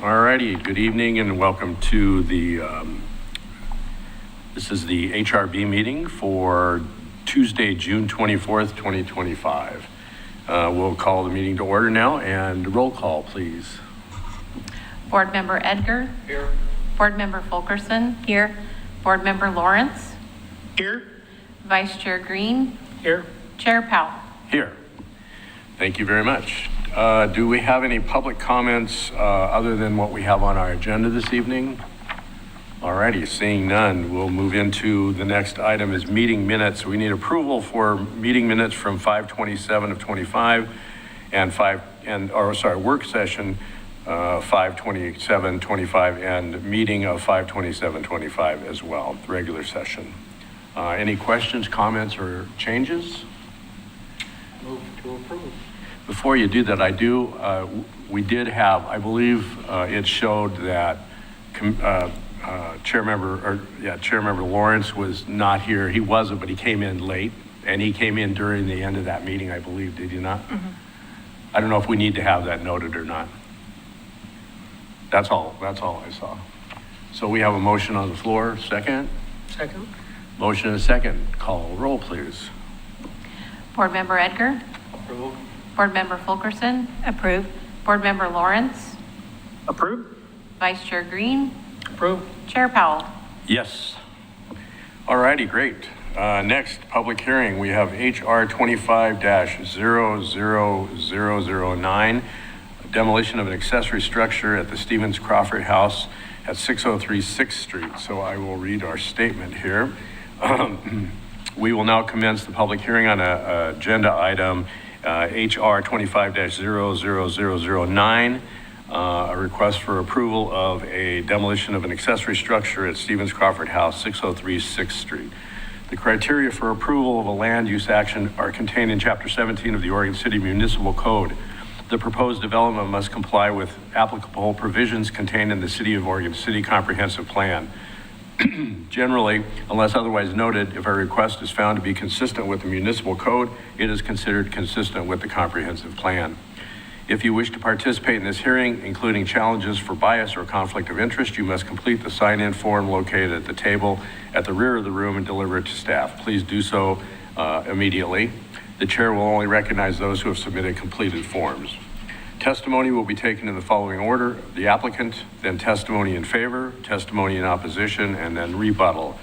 All righty, good evening and welcome to the, this is the HRB meeting for Tuesday, June 24th, 2025. We'll call the meeting to order now and roll call, please. Board Member Edgar. Here. Board Member Fulkerson. Here. Board Member Lawrence. Here. Vice Chair Green. Here. Chair Powell. Here. Thank you very much. Do we have any public comments other than what we have on our agenda this evening? All righty, seeing none, we'll move into the next item is meeting minutes. We need approval for meeting minutes from 5/27 of 25 and work session 5/27/25 and meeting of 5/27/25 as well, the regular session. Any questions, comments, or changes? Move to approve. Before you do that, we did have, I believe it showed that Chair Member Lawrence was not here. He wasn't, but he came in late, and he came in during the end of that meeting, I believe, did you not? Mm-hmm. I don't know if we need to have that noted or not. That's all I saw. So we have a motion on the floor, second? Second. Motion and a second. Call roll, please. Board Member Edgar. Approve. Board Member Fulkerson. Approve. Board Member Lawrence. Approve. Vice Chair Green. Approve. Chair Powell. Yes. All righty, great. Next, public hearing. We have HR 25-00009, demolition of an accessory structure at the Stevens-Crawford House at 603 6th Street. So I will read our statement here. We will now commence the public hearing on a agenda item HR 25-00009, a request for approval of a demolition of an accessory structure at Stevens-Crawford House, 603 6th Street. The criteria for approval of a land use action are contained in Chapter 17 of the Oregon City Municipal Code. The proposed development must comply with applicable provisions contained in the City of Oregon City Comprehensive Plan. Generally, unless otherwise noted, if a request is found to be consistent with the municipal code, it is considered consistent with the comprehensive plan. If you wish to participate in this hearing, including challenges for bias or conflict of interest, you must complete the sign-in form located at the table at the rear of the room and deliver it to staff. Please do so immediately. The chair will only recognize those who have submitted completed forms. Testimony will be taken in the following order: the applicant, then testimony in favor, testimony in opposition, and then rebuttal.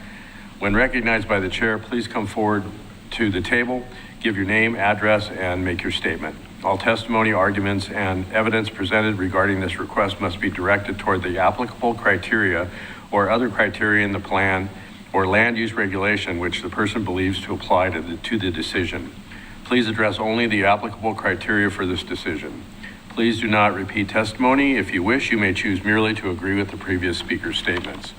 When recognized by the chair, please come forward to the table, give your name, address, and make your statement. All testimony, arguments, and evidence presented regarding this request must be directed toward the applicable criteria or other criteria in the plan or land use regulation which the person believes to apply to the decision. Please address only the applicable criteria for this decision. Please do not repeat testimony. If you wish, you may choose merely to agree with the previous speaker's statements.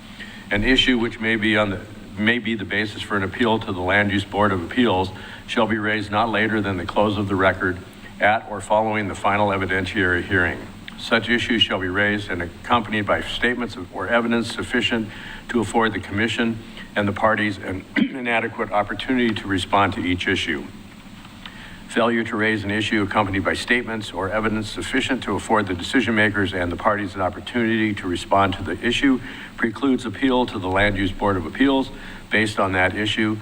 An issue which may be the basis for an appeal to the Land Use Board of Appeals shall be raised not later than the close of the record at or following the final evidentiary hearing. Such issues shall be raised and accompanied by statements or evidence sufficient to afford the commission and the parties an adequate opportunity to respond to each issue. Failure to raise an issue accompanied by statements or evidence sufficient to afford the decision makers and the parties an opportunity to respond to the issue precludes appeal to the Land Use Board of Appeals based on that issue.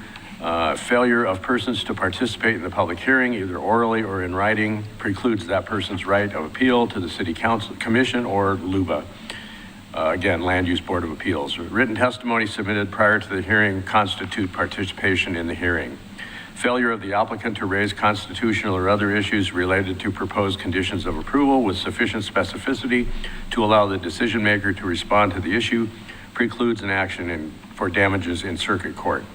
Failure of persons to participate in the public hearing, either orally or in writing, precludes that person's right of appeal to the City Council, Commission, or LUBA. Again, Land Use Board of Appeals. Written testimony submitted prior to the hearing constitute participation in the hearing. Failure of the applicant to raise constitutional or other issues related to proposed conditions of approval with sufficient specificity to allow the decision maker to respond to the issue precludes an action for damages in circuit court.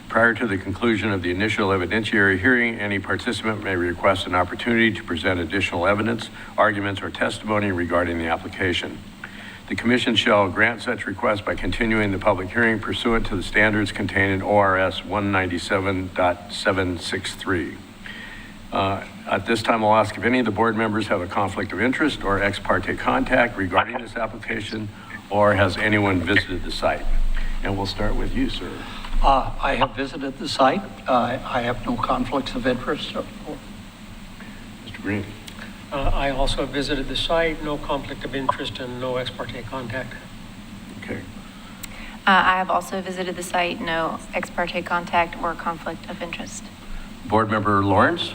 Prior to the conclusion of the initial evidentiary hearing, any participant may request an opportunity to present additional evidence, arguments, or testimony regarding the application. The Commission shall grant such request by continuing the public hearing pursuant to the standards contained in ORS 197.763. At this time, I'll ask if any of the board members have a conflict of interest or ex parte contact regarding this application, or has anyone visited the site? And we'll start with you, sir. I have visited the site. I have no conflicts of interest. Mr. Green. I also have visited the site, no conflict of interest and no ex parte contact. Okay. I have also visited the site, no ex parte contact or conflict of interest. Board Member Lawrence?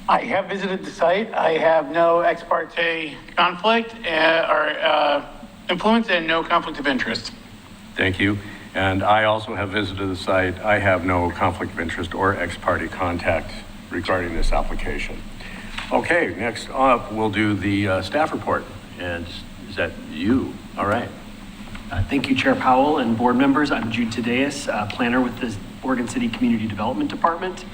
I have visited the site. I have no ex parte conflict or influence and no conflict of interest. Thank you. And I also have visited the site. I have no conflict of interest or ex parte contact regarding this application. Okay, next up, we'll do the staff report. And is that you? All right. Thank you, Chair Powell and board members. I'm Jude Tadeus, planner with the Oregon City Community Development Department.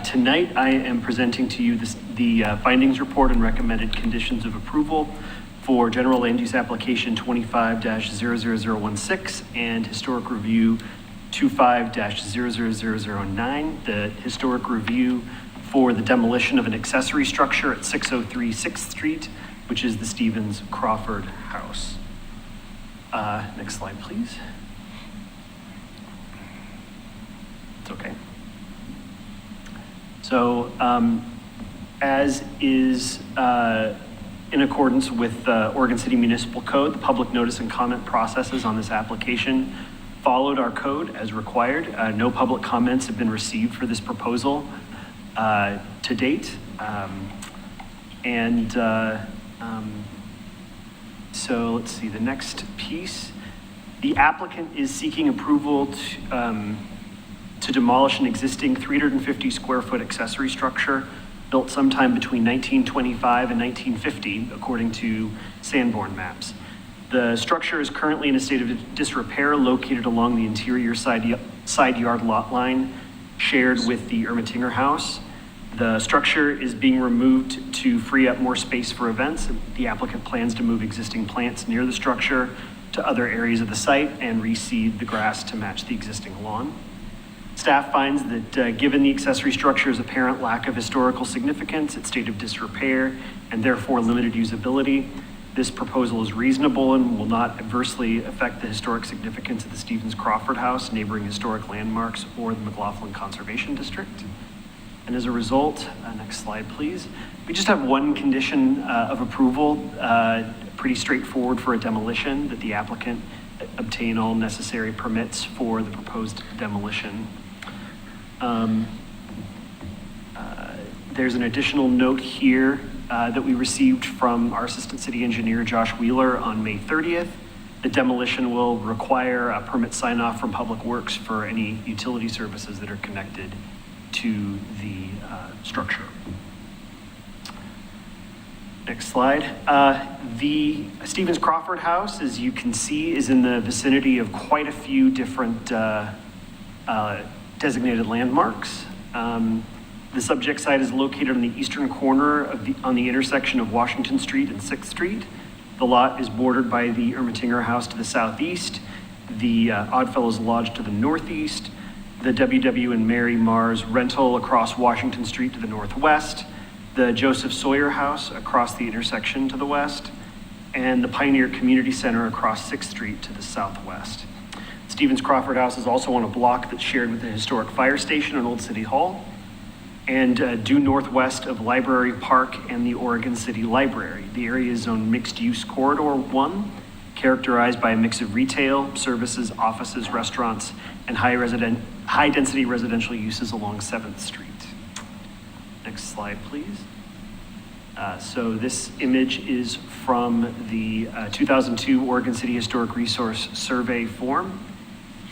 Tonight, I am presenting to you the findings report and recommended conditions of approval for general land use application 25-00016 and historic review 25-00009. The historic review for the demolition of an accessory structure at 603 6th Street, which is the Stevens-Crawford House. Next slide, please. It's okay. So, as is in accordance with Oregon City Municipal Code, the public notice and comment processes on this application followed our code as required. No public comments have been received for this proposal to date. So let's see, the next piece. The applicant is seeking approval to demolish an existing 350 square foot accessory structure built sometime between 1925 and 1950, according to Sanborn maps. The structure is currently in a state of disrepair, located along the interior side yard lot line shared with the Ermitinger House. The structure is being removed to free up more space for events. The applicant plans to move existing plants near the structure to other areas of the site and reseed the grass to match the existing lawn. Staff finds that given the accessory structure's apparent lack of historical significance, its state of disrepair, and therefore limited usability, this proposal is reasonable and will not adversely affect the historic significance of the Stevens-Crawford House, neighboring historic landmarks, or the McLaughlin Conservation District. And as a result, next slide, please. We just have one condition of approval, pretty straightforward for a demolition, that the applicant obtain all necessary permits for the proposed demolition. There's an additional note here that we received from our Assistant City Engineer, Josh Wheeler, on May 30th. The demolition will require a permit sign-off from Public Works for any utility services that are connected to the structure. Next slide. The Stevens-Crawford House, as you can see, is in the vicinity of quite a few different designated landmarks. The subject site is located on the eastern corner on the intersection of Washington Street and 6th Street. The lot is bordered by the Ermitinger House to the southeast, the Oddfellows Lodge to the northeast, the W.W. and Mary Mars Rental across Washington Street to the northwest, the Joseph Sawyer House across the intersection to the west, and the Pioneer Community Center across 6th Street to the southwest. Stevens-Crawford House is also on a block that's shared with the historic fire station and Old City Hall, and due northwest of Library Park and the Oregon City Library. The area is zoned mixed-use corridor 1, characterized by a mix of retail, services, offices, restaurants, and high-density residential uses along 7th Street. Next slide, please. So this image is from the 2002 Oregon City Historic Resource Survey form.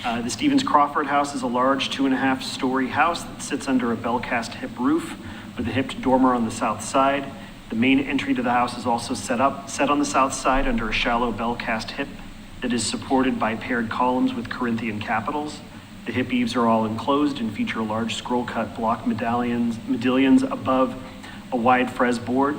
The Stevens-Crawford House is a large 2.5-story house that sits under a bell-cast hip roof with a hipped dormer on the south side. The main entry to the house is also set on the south side under a shallow bell-cast hip that is supported by paired columns with Corinthian capitals. The hip eaves are all enclosed and feature large scroll-cut block medallions above a wide fres board.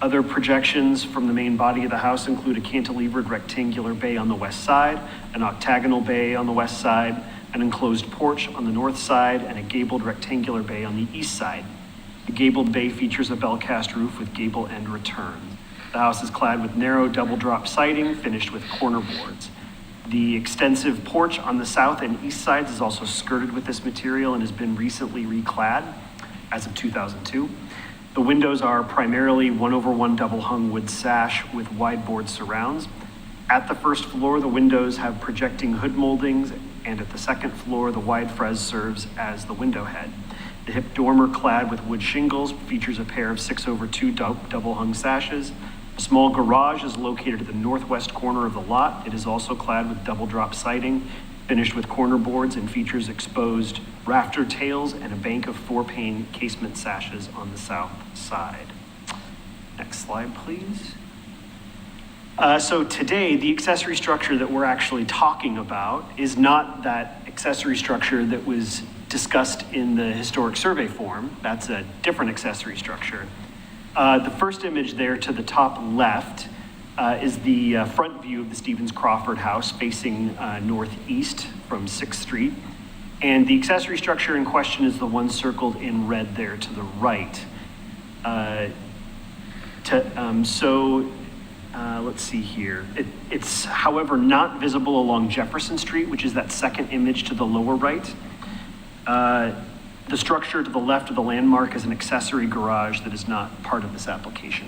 Other projections from the main body of the house include a cantilevered rectangular bay on the west side, an octagonal bay on the west side, an enclosed porch on the north side, and a gabled rectangular bay on the east side. The gabled bay features a bell-cast roof with gable end returns. The house is clad with narrow double-drop siding finished with corner boards. The extensive porch on the south and east sides is also skirted with this material and has been recently reclad as of 2002. The windows are primarily 1/1 double-hung wood sash with wide board surrounds. At the first floor, the windows have projecting hood moldings, and at the second floor, the wide frieze serves as the window head. The hip dormer, clad with wood shingles, features a pair of 6/2 double-hung sashes. A small garage is located at the northwest corner of the lot. It is also clad with double-drop siding, finished with corner boards, and features exposed rafter tails and a bank of 4-pane casement sashes on the south side. Next slide, please. So today, the accessory structure that we're actually talking about is not that accessory structure that was discussed in the historic survey form. That's a different accessory structure. The first image there to the top left is the front view of the Stevens-Crawford House facing northeast from 6th Street. And the accessory structure in question is the one circled in red there to the right. Let's see here. It's, however, not visible along Jefferson Street, which is that second image to the lower right. The structure to the left of the landmark is an accessory garage that is not part of this application.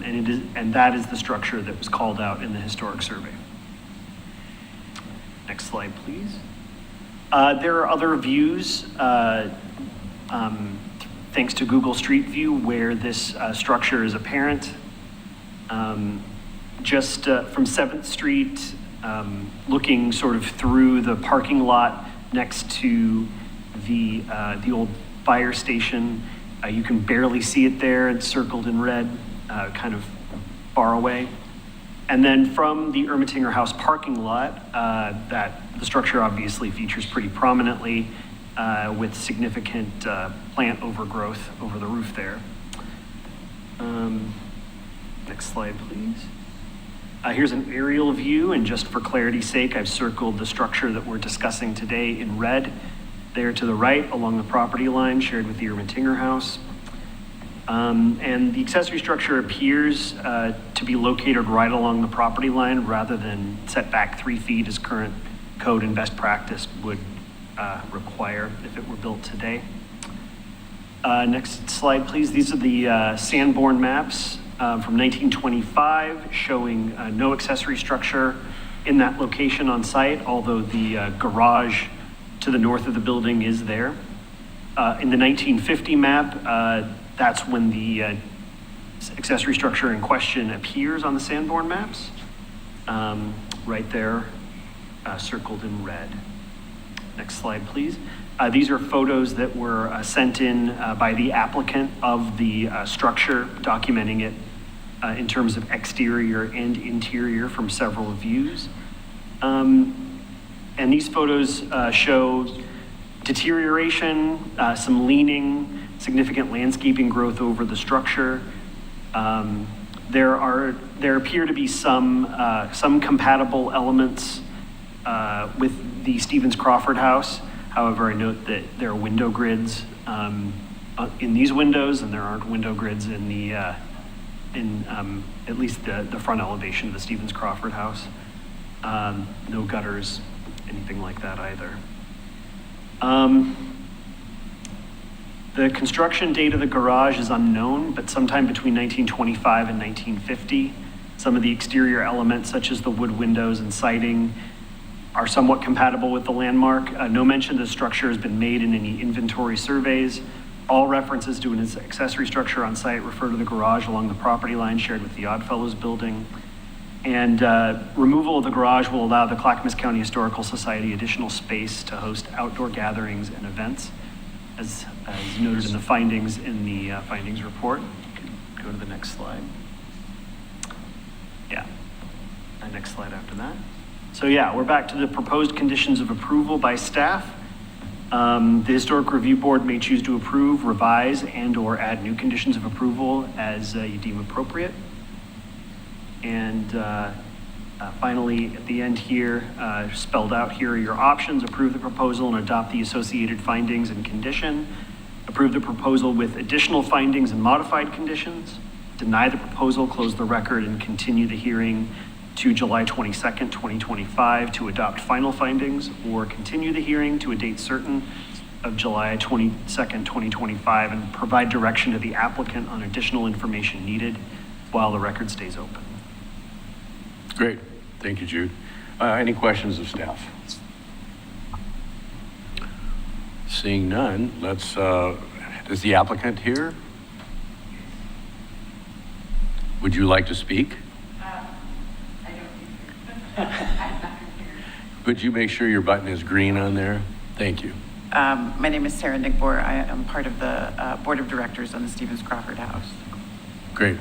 And that is the structure that was called out in the historic survey. Next slide, please. There are other views, thanks to Google Street View, where this structure is apparent. Just from 7th Street, looking sort of through the parking lot next to the old fire station. You can barely see it there. It's circled in red, kind of far away. And then from the Ermitinger House parking lot, that the structure obviously features pretty prominently with significant plant overgrowth over the roof there. Next slide, please. Here's an aerial view, and just for clarity's sake, I've circled the structure that we're discussing today in red there to the right along the property line shared with the Ermitinger House. And the accessory structure appears to be located right along the property line rather than set back 3 feet as current code and best practice would require if it were built today. Next slide, please. These are the Sanborn maps from 1925 showing no accessory structure in that location on site, although the garage to the north of the building is there. In the 1950 map, that's when the accessory structure in question appears on the Sanborn maps, right there, circled in red. Next slide, please. These are photos that were sent in by the applicant of the structure, documenting it in terms of exterior and interior from several views. And these photos show deterioration, some leaning, significant landscaping growth over the structure. There appear to be some compatible elements with the Stevens-Crawford House. However, I note that there are window grids in these windows, and there aren't window grids in the at least the front elevation of the Stevens-Crawford House. No gutters, anything like that either. The construction date of the garage is unknown, but sometime between 1925 and 1950. Some of the exterior elements, such as the wood windows and siding, are somewhat compatible with the landmark. No mention of the structure has been made in any inventory surveys. All references to an accessory structure on site refer to the garage along the property line shared with the Oddfellows building. And removal of the garage will allow the Clackamas County Historical Society additional space to host outdoor gatherings and events, as noted in the findings in the findings report. Go to the next slide. Yeah, the next slide after that. So yeah, we're back to the proposed conditions of approval by staff. The Historic Review Board may choose to approve, revise, and/or add new conditions of approval as you deem appropriate. And finally, at the end here, spelled out here are your options: approve the proposal and adopt the associated findings and condition, approve the proposal with additional findings and modified conditions, deny the proposal, close the record, and continue the hearing to July 22nd, 2025 to adopt final findings, or continue the hearing to a date certain of July 22nd, 2025, and provide direction to the applicant on additional information needed while the record stays open. Great. Thank you, Jude. Any questions of staff? Seeing none, is the applicant here? Would you like to speak? I don't think Would you make sure your button is green on there? Thank you. My name is Sarah Nickbor. I am part of the Board of Directors on the Stevens-Crawford House. Great.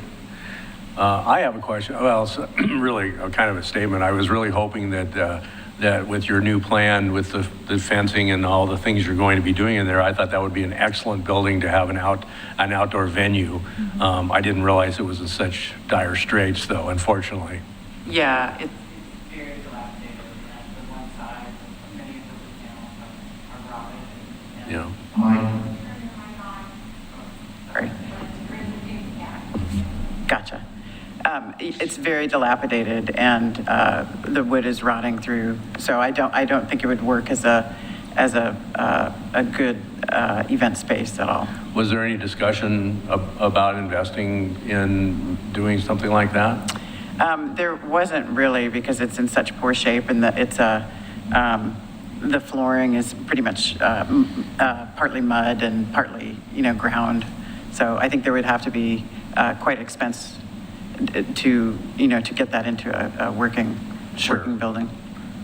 I have a question. Well, it's really kind of a statement. I was really hoping that that with your new plan, with the fencing and all the things you're going to be doing in there, I thought that would be an excellent building to have an outdoor venue. Mm-hmm. I didn't realize it was in such dire straits, though, unfortunately. Yeah, it's very dilapidated. And the one side, many of the panels are rotted. Yeah. Sorry. Gotcha. It's very dilapidated and the wood is rotting through. So I don't think it would work as a good event space at all. Was there any discussion about investing in doing something like that? There wasn't really, because it's in such poor shape, and the flooring is pretty much partly mud and partly ground. So I think there would have to be quite expense to get that into a working building.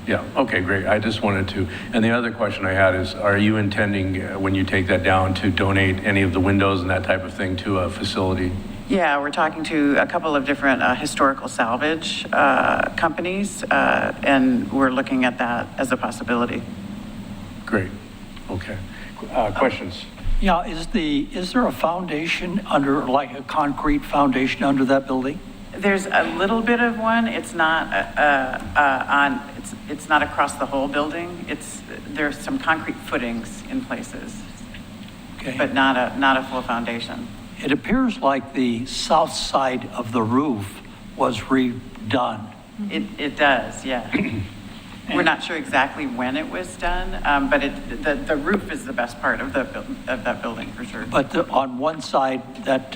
Yeah, okay, great. I just wanted to, and the other question I had is, are you intending, when you take that down, to donate any of the windows and that type of thing to a facility? Yeah, we're talking to a couple of different historical salvage companies, and we're looking at that as a possibility. Great, okay. Questions? Yeah, is there a foundation under, like a concrete foundation under that building? There's a little bit of one. It's not it's not across the whole building. There's some concrete footings in places, Okay. but not a full foundation. It appears like the south side of the roof was redone. It does, yeah. We're not sure exactly when it was done, but the roof is the best part of that building for sure. But on one side, that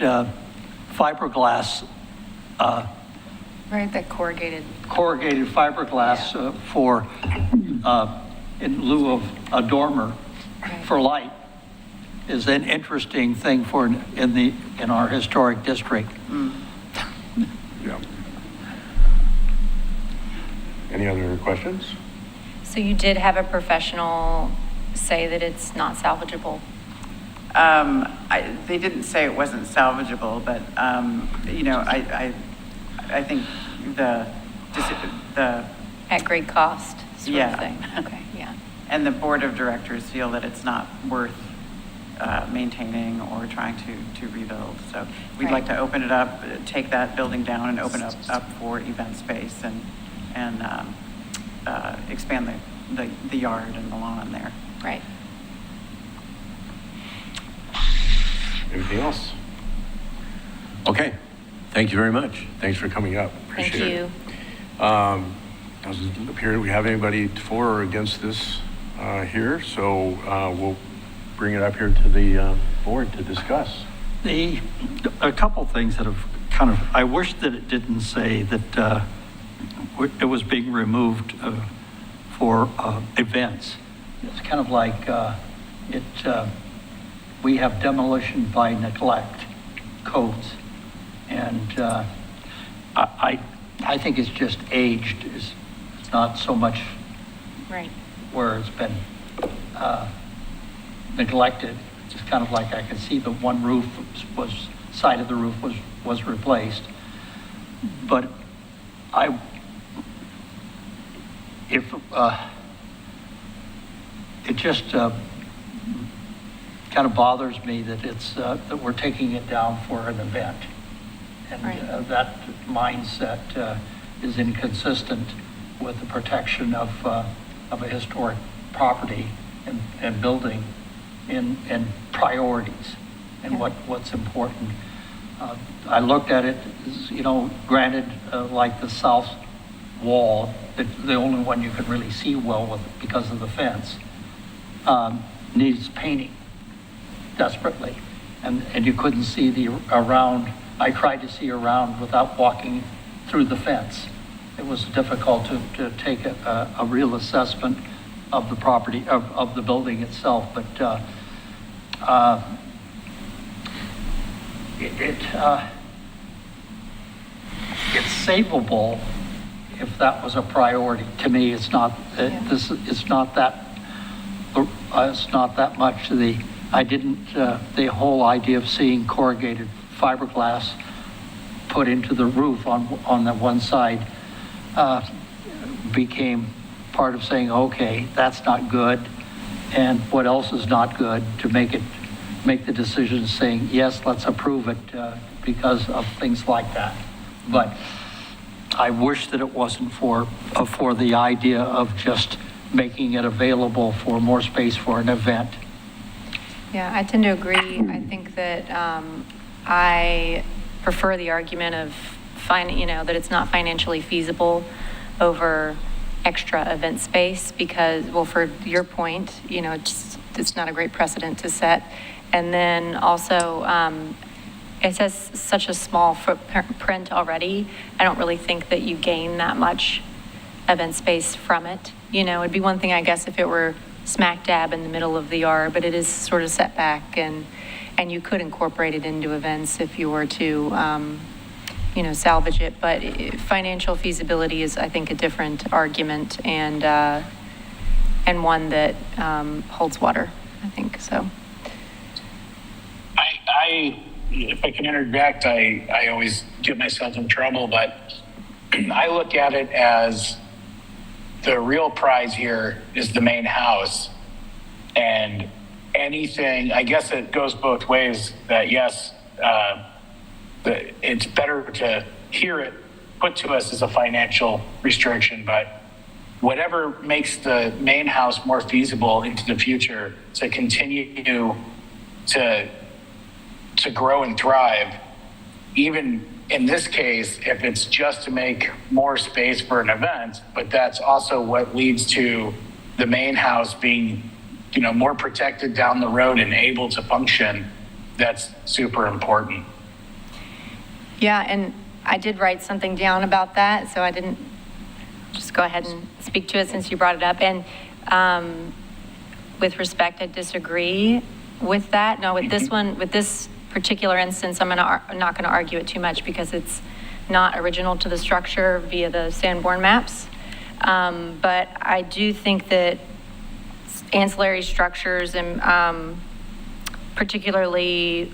fiberglass, Right, that corrugated. corrugated fiberglass for, in lieu of a dormer for light, is an interesting thing in our historic district. Yeah. Any other questions? So you did have a professional say that it's not salvageable? They didn't say it wasn't salvageable, but, I think the At great cost, sort Yeah. of thing? Okay, yeah. and the board of directors feel that it's not worth maintaining or trying to rebuild. So we'd Right. like to open it up, take that building down and open up for event space and expand the yard and the lawn there. Right. Anything else? Okay, thank you very much. Thanks for coming up. Thank Appreciate you. it. Doesn't appear we have anybody for or against this here, so we'll bring it up here to the board to discuss. A couple things that have I wish that it didn't say that it was being removed for events. It's kind of like we have demolition by neglect codes. And I think it's just aged. It's not so much Right. where it's been neglected. It's kind of like I can see the one roof side of the roof was replaced. But it just kind of bothers me that that we're taking it down for an event. And Right. that mindset is inconsistent with the protection of a historic property and building and priorities and Yeah. what's important. I looked at it, granted, like the south wall, the only one you could really see well with because of the fence. needs painting desperately. And you couldn't see the around. I tried to see around without walking through the fence. It was difficult to take a real assessment of the property, of the building itself, but it's savable if that was a priority. To me, it's not, it's not that much. The whole idea of seeing corrugated fiberglass put into the roof on the one side became part of saying, okay, that's not good, and what else is not good, to make the decision saying, yes, let's approve it because of things like that. But I wish that it wasn't for the idea of just making it available for more space for an event. Yeah, I tend to agree. I think that I prefer the argument of that it's not financially feasible over extra event space because, well, for your point, it's not a great precedent to set. And then also, it says such a small footprint already. I don't really think that you gain that much event space from it. It'd be one thing, I guess, if it were smack dab in the middle of the yard, but it is sort of set back, and you could incorporate it into events if you were to, salvage it. But financial feasibility is, I think, a different argument, and one that holds water, I think, so. If I can interject, I always get myself in trouble, but I look at it as the real prize here is the main house, and anything, I guess it goes both ways, that yes, it's better to hear it put to us as a financial restriction, but whatever makes the main house more feasible into the future to continue to grow and thrive, even in this case, if it's just to make more space for an event, but that's also what leads to the main house being, more protected down the road and able to function, that's super important. Yeah, and I did write something down about that, so I didn't just go ahead and speak to it since you brought it up. And with respect, I disagree with that. No, with this one, with this particular instance, I'm not going to argue it too much because it's not original to the structure via the Sanborn maps. But I do think that ancillary structures, and particularly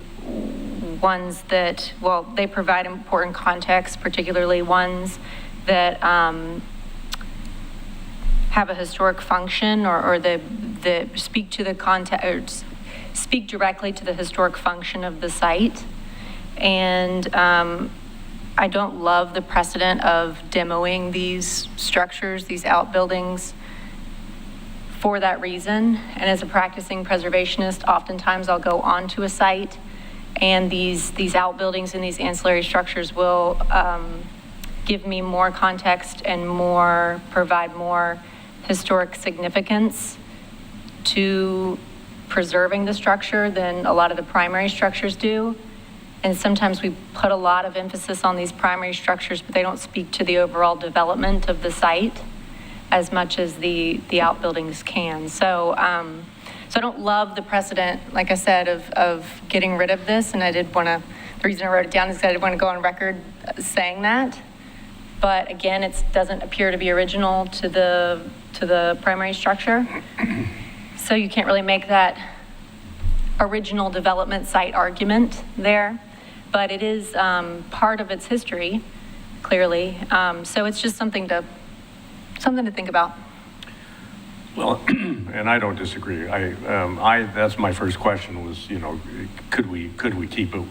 ones that, well, they provide important context, particularly ones that have a historic function or the speak to the context, speak directly to the historic function of the site. And I don't love the precedent of demoing these structures, these outbuildings, for that reason. And as a practicing preservationist, oftentimes I'll go onto a site, and these outbuildings and these ancillary structures will give me more context and provide more historic significance to preserving the structure than a lot of the primary structures do. And sometimes we put a lot of emphasis on these primary structures, but they don't speak to the overall development of the site as much as the outbuildings can. So I don't love the precedent, like I said, of getting rid of this. And I did want to, the reason I wrote it down is because I did want to go on record saying that. But again, it doesn't appear to be original to the primary structure. So you can't really make that original development site argument there, but it is part of its history, clearly. So it's just something to think about. Well, and I don't disagree. That's my first question was, could we keep it?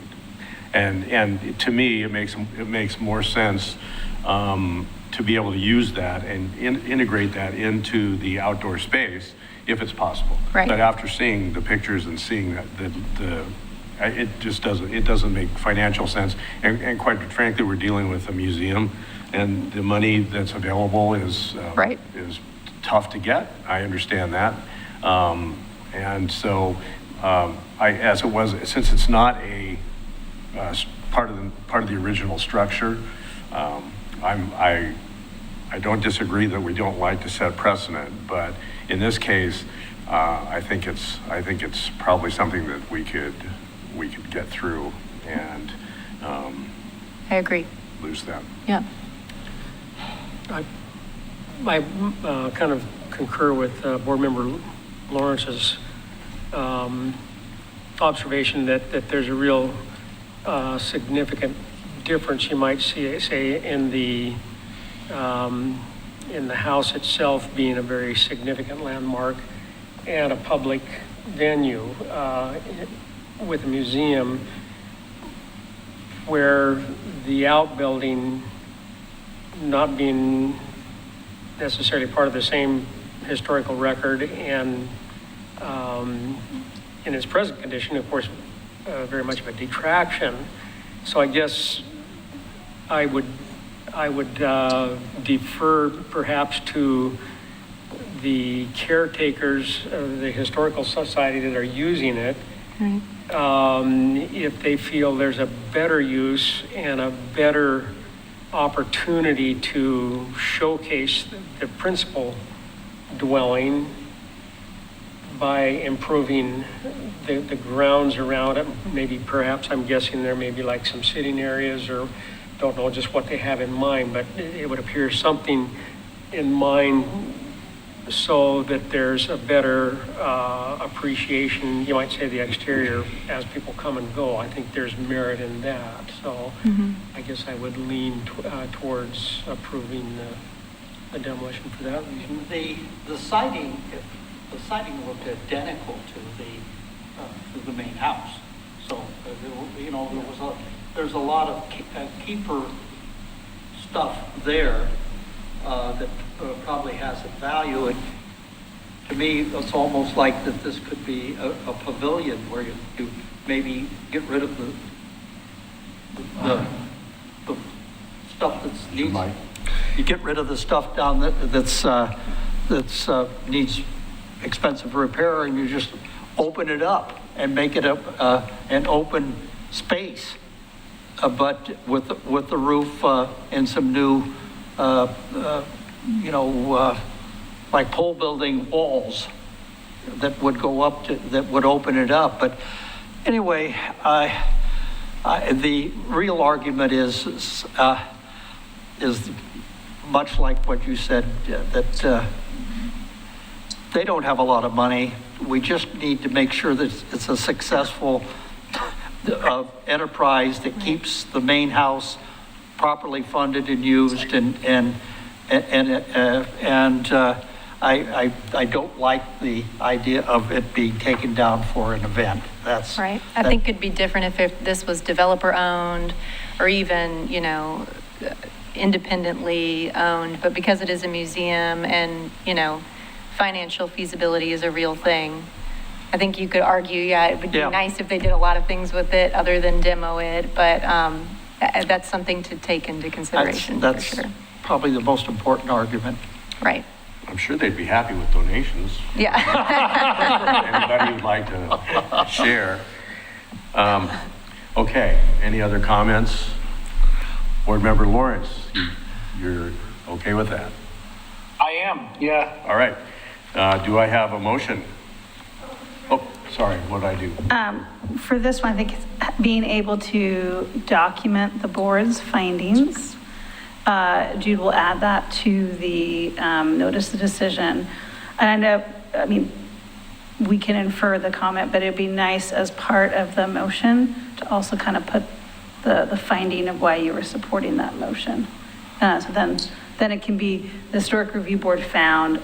And to me, it makes more sense to be able to use that and integrate that into the outdoor space if it's possible. Right. But after seeing the pictures and seeing that it just doesn't make financial sense. And quite frankly, we're dealing with a museum, and the money that's available is Right. is tough to get. I understand that. And so, as it was, since it's not a part of the original structure, I don't disagree that we don't like to set precedent, but in this case, I think it's probably something that we could get through and I agree. lose that. Yeah. I kind of concur with Board Member Lawrence's observation that there's a real significant difference you might say in the house itself being a very significant landmark and a public venue with a museum, where the outbuilding not being necessarily part of the same historical record and in its present condition, of course, very much of a detraction. So I guess I would defer perhaps to the caretakers of the historical society that are using it. If they feel there's a better use and a better opportunity to showcase the principal dwelling by improving the grounds around it, maybe perhaps, I'm guessing there may be like some sitting areas, or don't know just what they have in mind, but it would appear something in mind so that there's a better appreciation, you might say, the exterior as people come and go. I think there's merit in that. So I guess I would lean towards approving the demolition for that reason. The siding looked identical to the main house. So, there's a lot of keeper stuff there that probably has a value. And to me, it's almost like that this could be a pavilion where you maybe get rid of the stuff that's needs. You get rid of the stuff down that's needs expensive repair, and you just open it up and make it an open space, but with the roof and some new, like pole building walls that would go up that would open it up. But anyway, the real argument is much like what you said, that they don't have a lot of money. We just need to make sure that it's a successful enterprise that keeps the main house properly funded and used, and I don't like the idea of it being taken down for an event. That's right. I think it'd be different if this was developer owned or even, independently owned, but because it is a museum and, financial feasibility is a real thing. I think you could argue, it would be nice if they did a lot of things with it other than demo it, but that's something to take into consideration. That's for sure. Probably the most important argument. Right. I'm sure they'd be happy with donations. Yeah. Anybody who'd like to share? Okay, any other comments? Board Member Lawrence, you're okay with that? I am, yeah. All right. Do I have a motion? Oh, sorry, what did I do? For this one, I think it's being able to document the board's findings. Jude will add that to the notice of decision. And I mean, we can infer the comment, but it'd be nice as part of the motion to also kind of put the finding of why you were supporting that motion. So then it can be the Historic Review Board found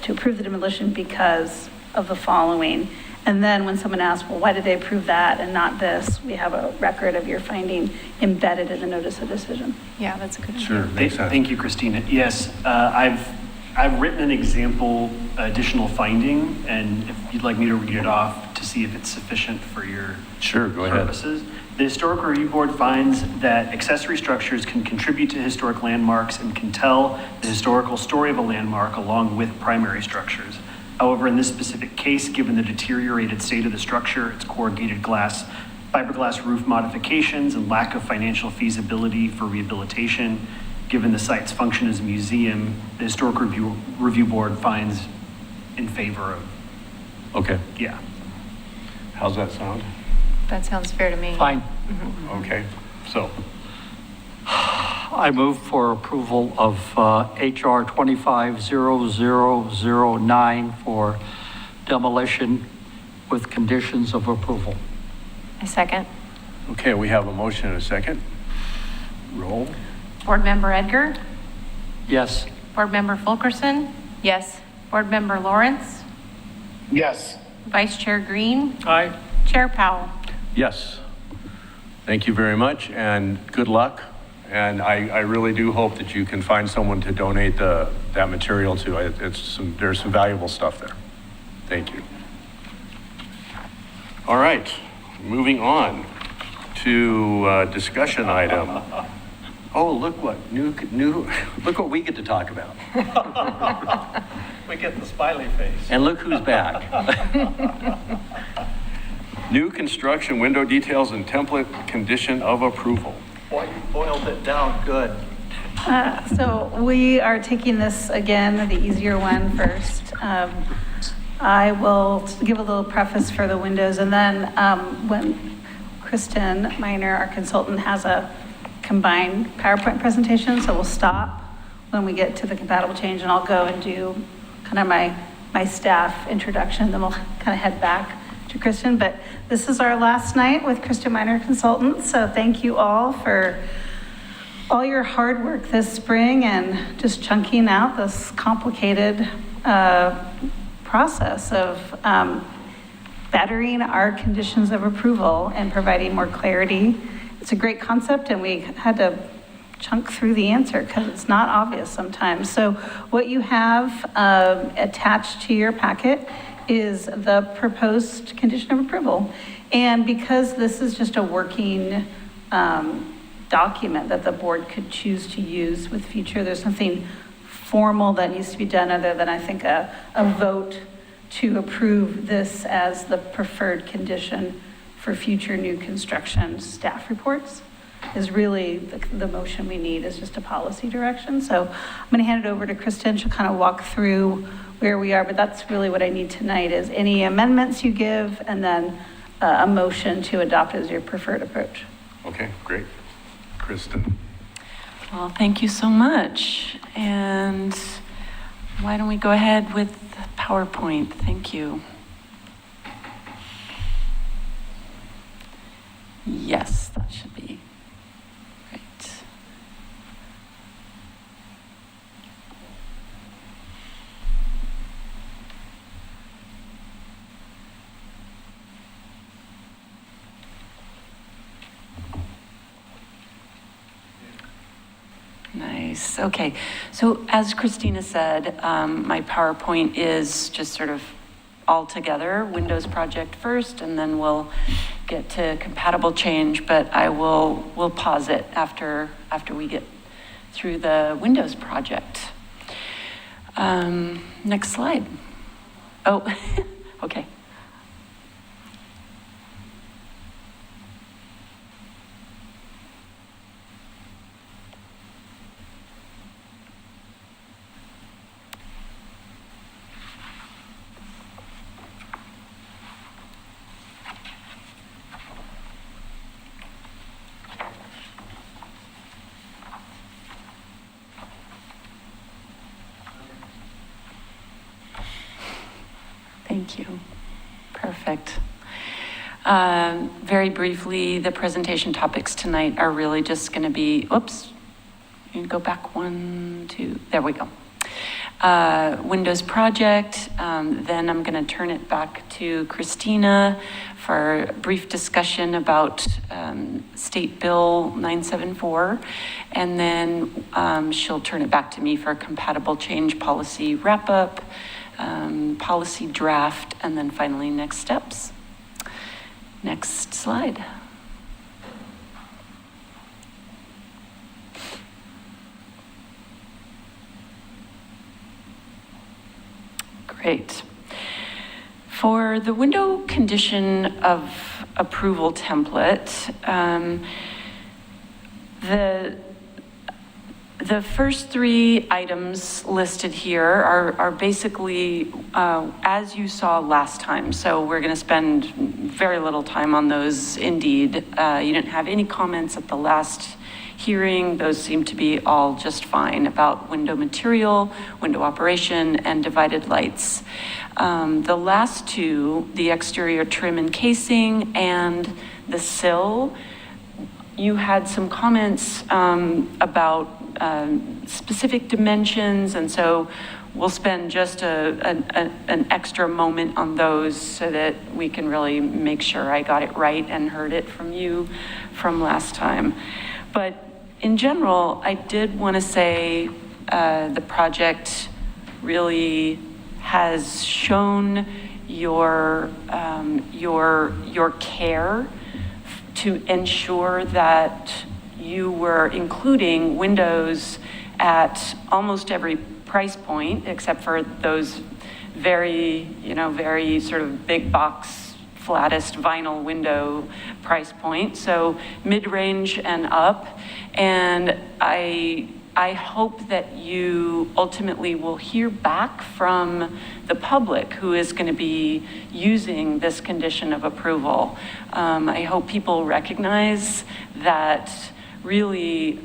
to approve the demolition because of the following. And then when someone asks, well, why did they approve that and not this? We have a record of your finding embedded in the notice of decision. Yeah, that's a good idea. Sure, makes sense. Thank you, Christina. Yes, I've written an example additional finding, and if you'd like me to read it off to see if it's sufficient for your Sure, go ahead. purposes. The Historic Review Board finds that accessory structures can contribute to historic landmarks and can tell the historical story of a landmark along with primary structures. However, in this specific case, given the deteriorated state of the structure, its corrugated glass, fiberglass roof modifications, and lack of financial feasibility for rehabilitation, given the site's function as a museum, the Historic Review Board finds in favor of, Okay, yeah. how's that sound? That sounds fair to me. Fine. Okay, so, I move for approval of HR 250009 for demolition with conditions of approval. A second. okay, we have a motion and a second. Roll. Board Member Edgar, Yes. Board Member Fulkerson, Yes. Board Member Lawrence, Yes. Vice Chair Green, Aye. Chair Powell. Yes. Thank you very much and good luck. And I really do hope that you can find someone to donate that material to. There's some valuable stuff there. Thank you. All right, moving on to discussion item. Oh, look what look what we get to talk about. We get the smiley face. And look who's back. New construction window details and template condition of approval. Boy, you boiled it down good. So we are taking this again, the easier one first. I will give a little preface for the windows, and then when Kristen Miner, our consultant, has a combined PowerPoint presentation, so we'll stop when we get to the compatible change, and I'll go and do kind of my staff introduction, then we'll kind of head back to Kristen. But this is our last night with Kristen Miner Consultants, so thank you all for all your hard work this spring and just chunking out this complicated process of bettering our conditions of approval and providing more clarity. It's a great concept, and we had to chunk through the answer because it's not obvious sometimes. So what you have attached to your packet is the proposed condition of approval. And because this is just a working document that the board could choose to use with future, there's nothing formal that needs to be done other than, I think, a vote to approve this as the preferred condition for future new construction staff reports is really the motion we need, is just a policy direction. So I'm going to hand it over to Kristen. She'll kind of walk through where we are, but that's really what I need tonight is any amendments you give and then a motion to adopt as your preferred approach. Okay, great. Kristen. Well, thank you so much. And why don't we go ahead with PowerPoint? Thank you. Yes, that should be right. Nice. Okay. So as Christina said, my PowerPoint is just sort of all together, Windows project first, and then we'll get to compatible change, but we'll pause it after we get through the Windows project. Next slide. Oh, okay. Thank you. Perfect. Very briefly, the presentation topics tonight are really just going to be, oops, you can go back 1, 2, there we go. Windows project, then I'm going to turn it back to Christina for a brief discussion about State Bill 974, and then she'll turn it back to me for a compatible change policy wrap-up, policy draft, and then finally next steps. Next slide. Great. For the window condition of approval template, the first three items listed here are basically as you saw last time. So we're going to spend very little time on those indeed. You didn't have any comments at the last hearing. Those seem to be all just fine about window material, window operation, and divided lights. The last two, the exterior trim and casing and the sill, you had some comments about specific dimensions, and so we'll spend just an extra moment on those so that we can really make sure I got it right and heard it from you from last time. But in general, I did want to say the project really has shown your care to ensure that you were including windows at almost every price point, except for those very sort of big box, flattest vinyl window price point. So mid-range and up. And I hope that you ultimately will hear back from the public who is going to be using this condition of approval. I hope people recognize that really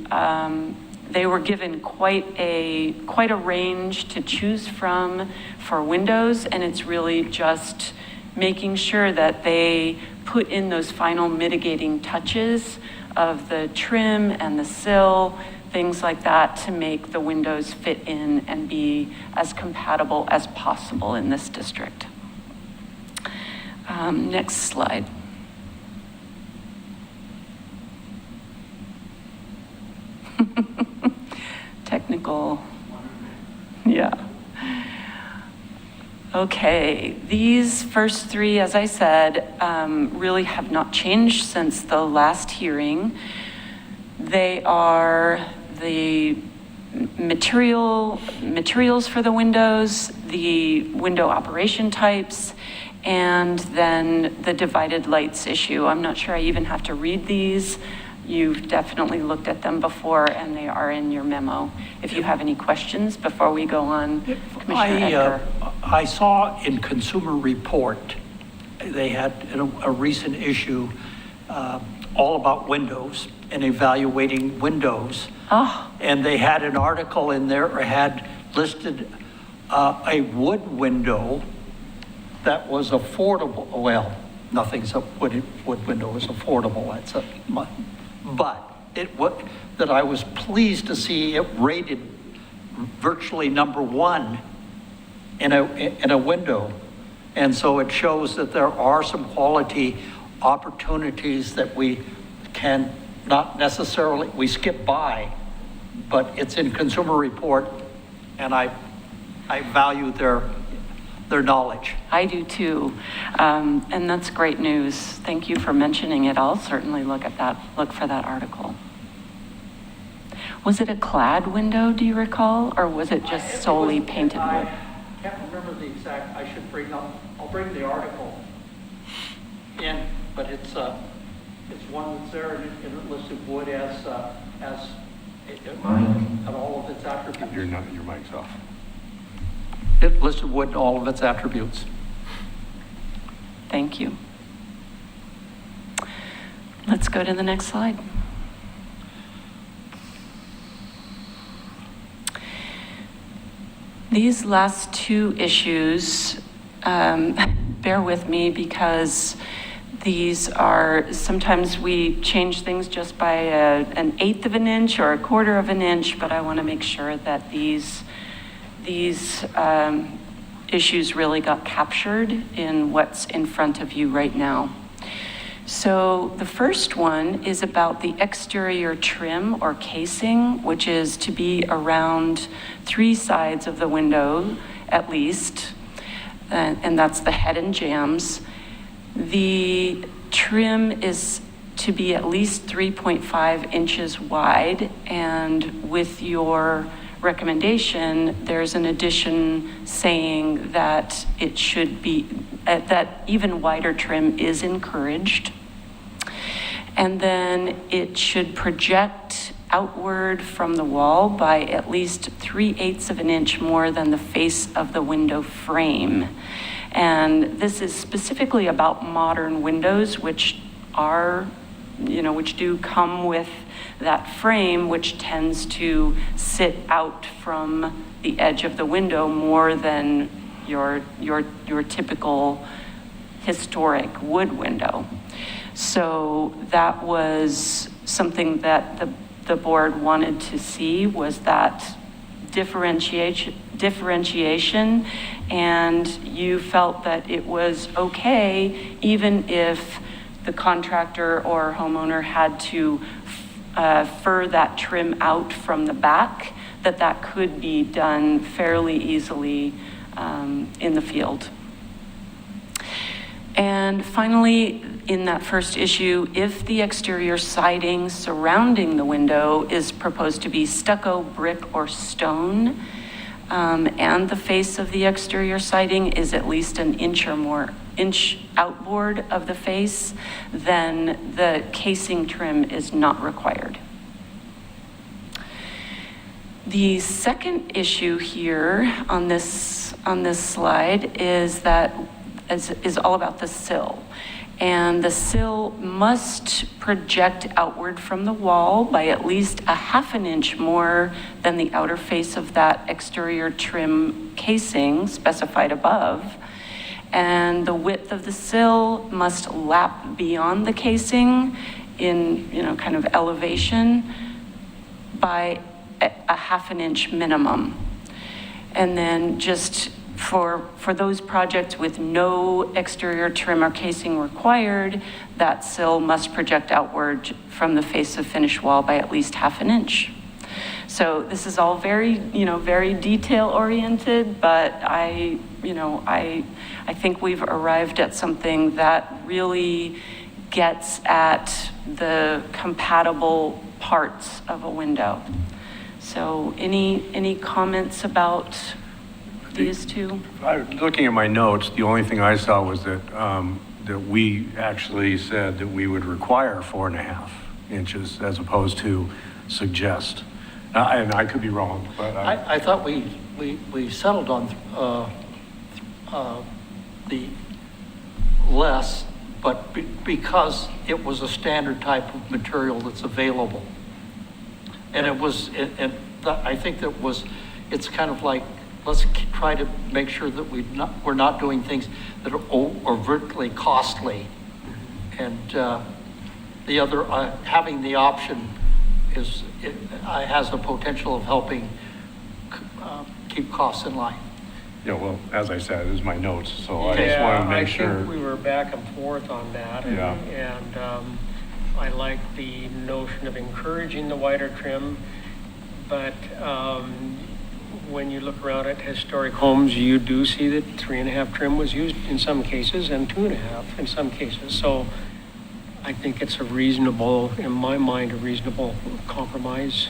they were given quite a range to choose from for windows, and it's really just making sure that they put in those final mitigating touches of the trim and the sill, things like that, to make the windows fit in and be as compatible as possible in this district. Next slide. Technical, yeah. Okay, these first three, as I said, really have not changed since the last hearing. They are the materials for the windows, the window operation types, and then the divided lights issue. I'm not sure I even have to read these. You've definitely looked at them before, and they are in your memo. If you have any questions before we go on, Commissioner Edgar. I saw in Consumer Report, they had a recent issue all about windows and evaluating windows. Oh. And they had an article in there, or had listed a wood window that was affordable. Well, nothing's a wood window is affordable. That's but that I was pleased to see it rated virtually number one in a window. And so it shows that there are some quality opportunities that we can not necessarily, we skip by, but it's in Consumer Report, and I value their knowledge. I do too, and that's great news. Thank you for mentioning it. I'll certainly look for that article. Was it a clad window, do you recall, or was it just solely painted wood? I can't remember the exact, I'll bring the article in, but it's one that's there, and it listed wood as all of its attributes. Your mic's off. It listed wood in all of its attributes. Thank you. Let's go to the next slide. These last two issues, bear with me because these are, sometimes we change things just by an eighth of an inch or a quarter of an inch, but I want to make sure that these issues really got captured in what's in front of you right now. So the first one is about the exterior trim or casing, which is to be around 3 sides of the window at least, and that's the head and jambs. The trim is to be at least 3.5 inches wide, and with your recommendation, there's an addition saying that it should be, that even wider trim is encouraged. And then it should project outward from the wall by at least 3/8 of an inch more than the face of the window frame. And this is specifically about modern windows, which are, which do come with that frame, which tends to sit out from the edge of the window more than your typical historic wood window. So that was something that the board wanted to see, was that differentiation, and you felt that it was okay even if the contractor or homeowner had to fur that trim out from the back, that could be done fairly easily in the field. And finally, in that first issue, if the exterior siding surrounding the window is proposed to be stucco, brick, or stone, and the face of the exterior siding is at least an inch outboard of the face, then the casing trim is not required. The second issue here on this slide is all about the sill. And the sill must project outward from the wall by at least 1/2 inch more than the outer face of that exterior trim casing specified above. And the width of the sill must lap beyond the casing in, kind of elevation by 1/2 inch minimum. And then just for those projects with no exterior trim or casing required, that sill must project outward from the face of finished wall by at least 1/2 inch. So this is all very, very detail oriented, but I think we've arrived at something that really gets at the compatible parts of a window. So any comments about these two? Looking at my notes, the only thing I saw was that we actually said that we would require 4.5 inches as opposed to suggest. And I could be wrong, but I thought we settled on the less, but because it was a standard type of material that's available. And it was, I think it's kind of like, let's try to make sure that we're not doing things that are overtly costly. And the other, having the option has the potential of helping keep costs in line. Yeah, well, as I said, it is my notes, so I just want to make sure. I think we were back and forth on that. Yeah. And I like the notion of encouraging the wider trim, but when you look around at historic homes, you do see that 3.5 trim was used in some cases and 2.5 in some cases. So I think it's in my mind, a reasonable compromise.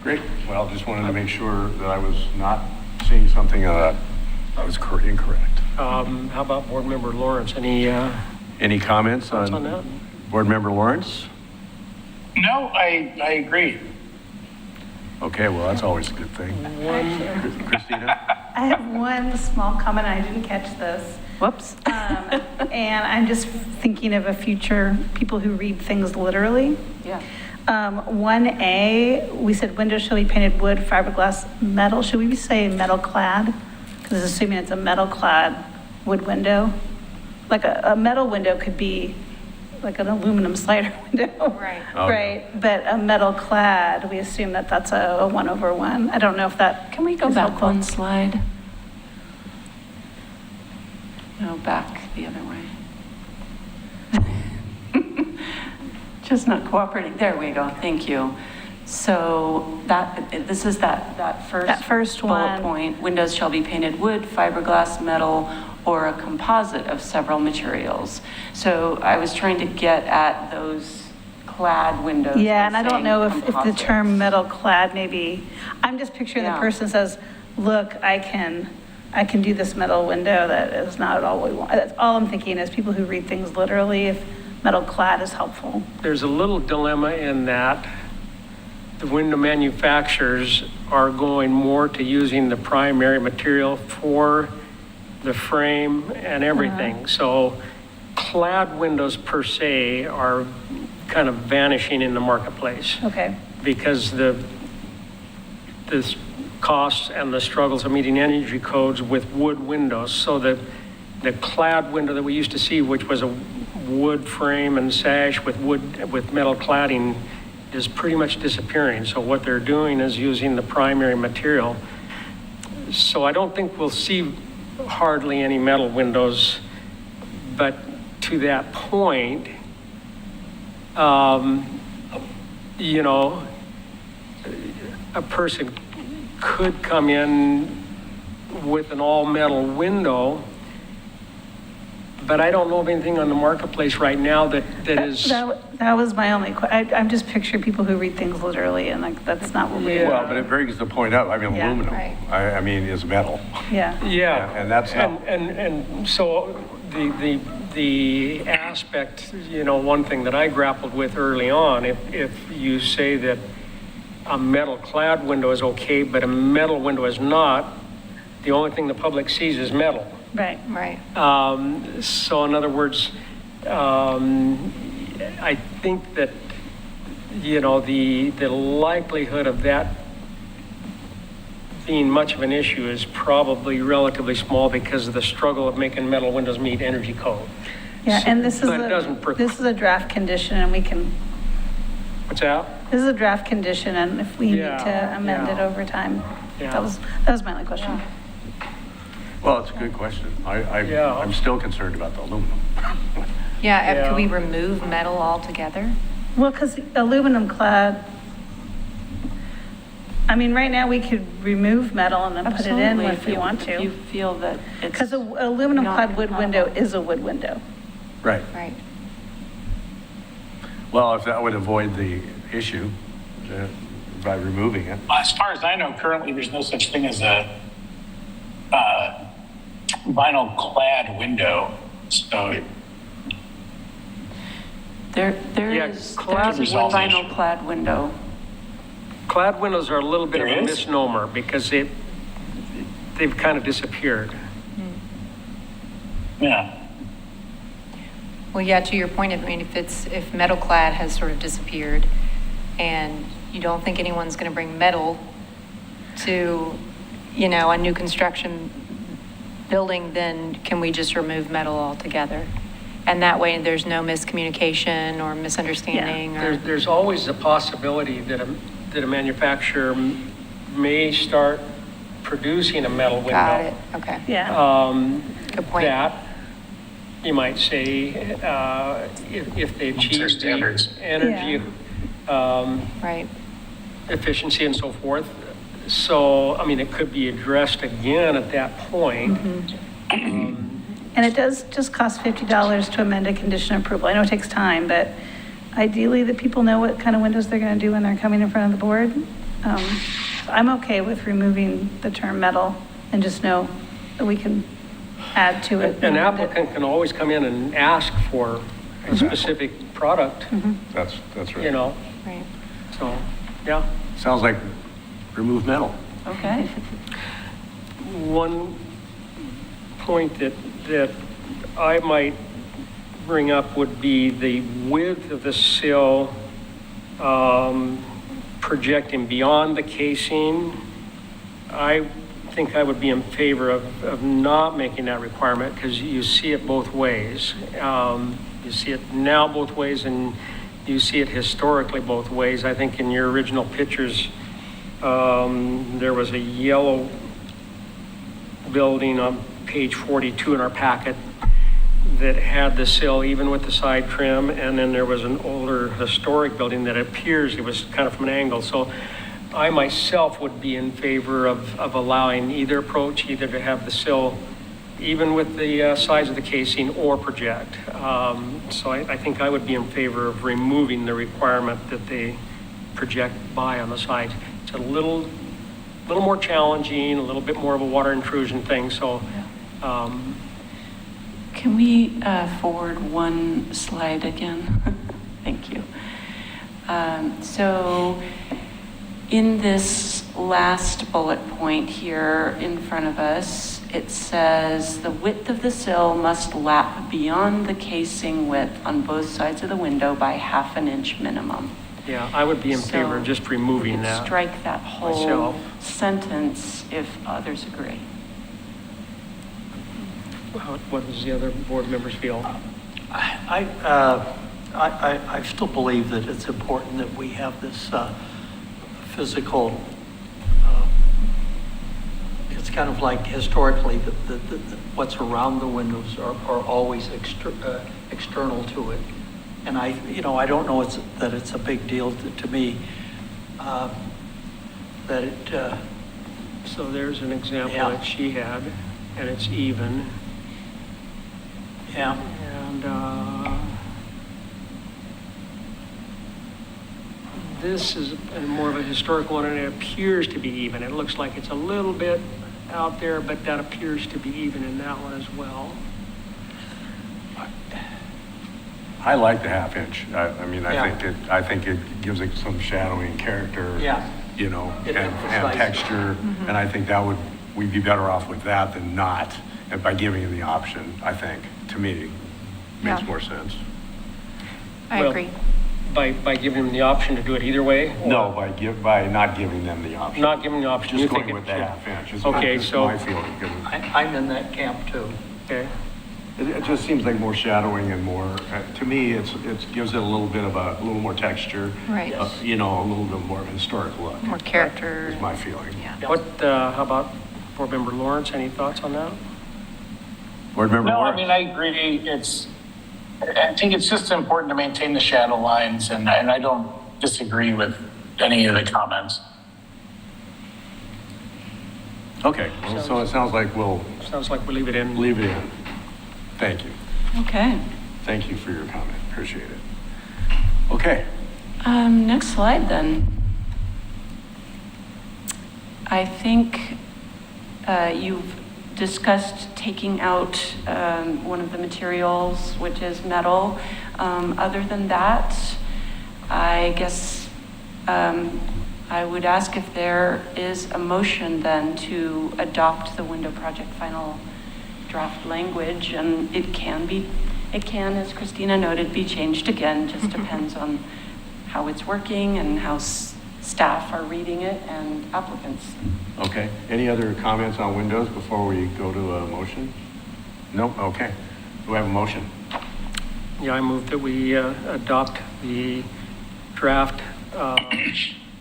Great. Well, just wanted to make sure that I was not seeing something that was incorrect. How about Board Member Lawrence? Any comments on that? Board Member Lawrence? No, I agree. Okay, well, that's always a good thing. Christina? I have one small comment, I didn't catch this. Whoops. And I'm just thinking of a future people who read things literally. Yeah. 1A, we said windows shall be painted wood, fiberglass, metal. Should we say metal clad? Because assuming it's a metal clad wood window. Like a metal window could be like an aluminum slider window. Right. Oh, Right, but a metal clad, we assume that that's a 1/1. I don't know if that. Can we go is back helpful. one slide? No, back the other way. Just not cooperating. There we go. Thank you. So this is that first bullet one. point. Windows shall be painted wood, fiberglass, metal, or a composite of several materials. So I was trying to get at those clad windows. Yeah, and by I don't saying know if the composites. term metal clad maybe, I'm just picturing the Yeah. person says, look, I can do this metal window that is not at all what we want. That's all I'm thinking is people who read things literally, if metal clad is helpful. There's a little dilemma in that the window manufacturers are going more to using the primary material for the frame and everything. So clad windows per se are kind of vanishing in the marketplace Okay, because the costs and the struggles of meeting energy codes with wood windows. So the clad window that we used to see, which was a wood frame and sash with metal cladding, is pretty much disappearing. So what they're doing is using the primary material. So I don't think we'll see hardly any metal windows, but to that point, you know, a person could come in with an all-metal window, but I don't know of anything on the marketplace right now that is. that was my only, I'm just picturing people who read things literally and like, that's not what we Yeah. Well, but it brings the point up, I mean, Yeah, aluminum, right. I mean, is metal. Yeah, Yeah. And that's not, And so the aspect, you know, one thing that I grappled with early on, if you say that a metal clad window is okay, but a metal window is not, the only thing the public sees is metal. right. Right. So in other words, I think that, you know, the likelihood of that being much of an issue is probably relatively small because of the struggle of making metal windows meet energy code. Yeah, and this is But it doesn't this is a draft condition and we can, What's that? this is a draft condition and if we need Yeah, to amend it yeah. over time. Yeah. That was my only question. well, it's a good question. Yeah. I'm still concerned about the aluminum. Yeah, Yeah. could we remove metal altogether? Well, because aluminum clad, I mean, right now we could remove metal and then put it in Absolutely, if we want If you to. feel that it's. Because an aluminum not clad wood window compatible. is a wood window. Right. Right. Well, if that would avoid the issue by removing it. As far as I know, currently, there's no such thing as a vinyl clad window. So There Yeah, is, clad there's a resolves the vinyl issue. clad window. Clad windows are a little bit of There a is? misnomer because they've kind of disappeared. yeah. Well, yeah, to your point, I mean, if metal clad has sort of disappeared and you don't think anyone's going to bring metal to, you know, a new construction building, then can we just remove metal altogether? And that way there's no miscommunication or misunderstanding or. There's always a possibility that a manufacturer may start producing a metal window. Got it, okay. Yeah. Good point. That, you might say, if they What's their achieve standards? the energy Right. efficiency and so forth. So, I mean, it could be addressed again at that point. And it does just cost $50 to amend a condition of approval. I know it takes time, but ideally the people know what kind of windows they're going to do when they're coming in front of the board. So I'm okay with removing the term metal and just know that we can add to it. An applicant can always come in and ask for a specific product, That's right. you know, Right. so, yeah. Sounds like remove metal. Okay. One point that I might bring up would be the width of the sill projecting beyond the casing. I think I would be in favor of not making that requirement because you see it both ways. You see it now both ways and you see it historically both ways. I think in your original pictures, there was a yellow building on page 42 in our packet that had the sill even with the side trim, and then there was an older historic building that appears it was kind of from an angle. So I myself would be in favor of allowing either approach, either to have the sill even with the size of the casing or project. So I think I would be in favor of removing the requirement that they project by on the sides. It's a little more challenging, a little bit more of a water intrusion thing, so. Can we forward one slide again? Thank you. So in this last bullet point here in front of us, it says the width of the sill must lap beyond the casing width on both sides of the window by 1/2 inch minimum. Yeah, I would be in favor of just removing So that. strike that whole myself. sentence if others agree. What does the other board members feel? I still believe that it's important that we have this physical, it's kind of like historically, what's around the windows are always external to it. And I don't know that it's a big deal to me that it, So there's an example Yeah. that she had, and it's even. yeah. And this is more of a historical one, and it appears to be even. It looks like it's a little bit out there, but that appears to be even in that one as well. I like the 1/2 inch. I mean, Yeah. I think it gives it some shadowing character. Yeah. You know, It and emphasizes. texture. And I think we'd be better off with that than not, and by giving them the option, I think, to me, makes Yeah. more sense. I Well, agree. By giving them the option to do it either way? or No, by not giving them the option. Not giving the option? Just You going think with it the should- 1/2 inch. is Okay, just so- my feeling. 'Cause I'm in that camp too. Okay. It just seems like more shadowing and more, to me, it gives it a little bit of a little more texture. Right. You know, a little bit more of a historic look. More character. Is my feeling. Yeah. How about Board Member Lawrence? Any thoughts on that? Board Member No, I Lawrence? mean, I agree. I think it's just important to maintain the shadow lines, and I don't disagree with any of the comments. Okay, well, so it sounds like we'll Sounds like we leave it in. leave it in. Thank you. Okay. Thank you for your comment. Appreciate it. Okay. Next slide then. I think you've discussed taking out one of the materials, which is metal. Other than that, I guess I would ask if there is a motion then to adopt the window project final draft language, and it can, as Christina noted, be changed again, just depends on how it's working and how staff are reading it and applicants. Okay. Any other comments on windows before we go to a motion? Nope. Okay. Do we have a motion? Yeah, I move that we adopt the draft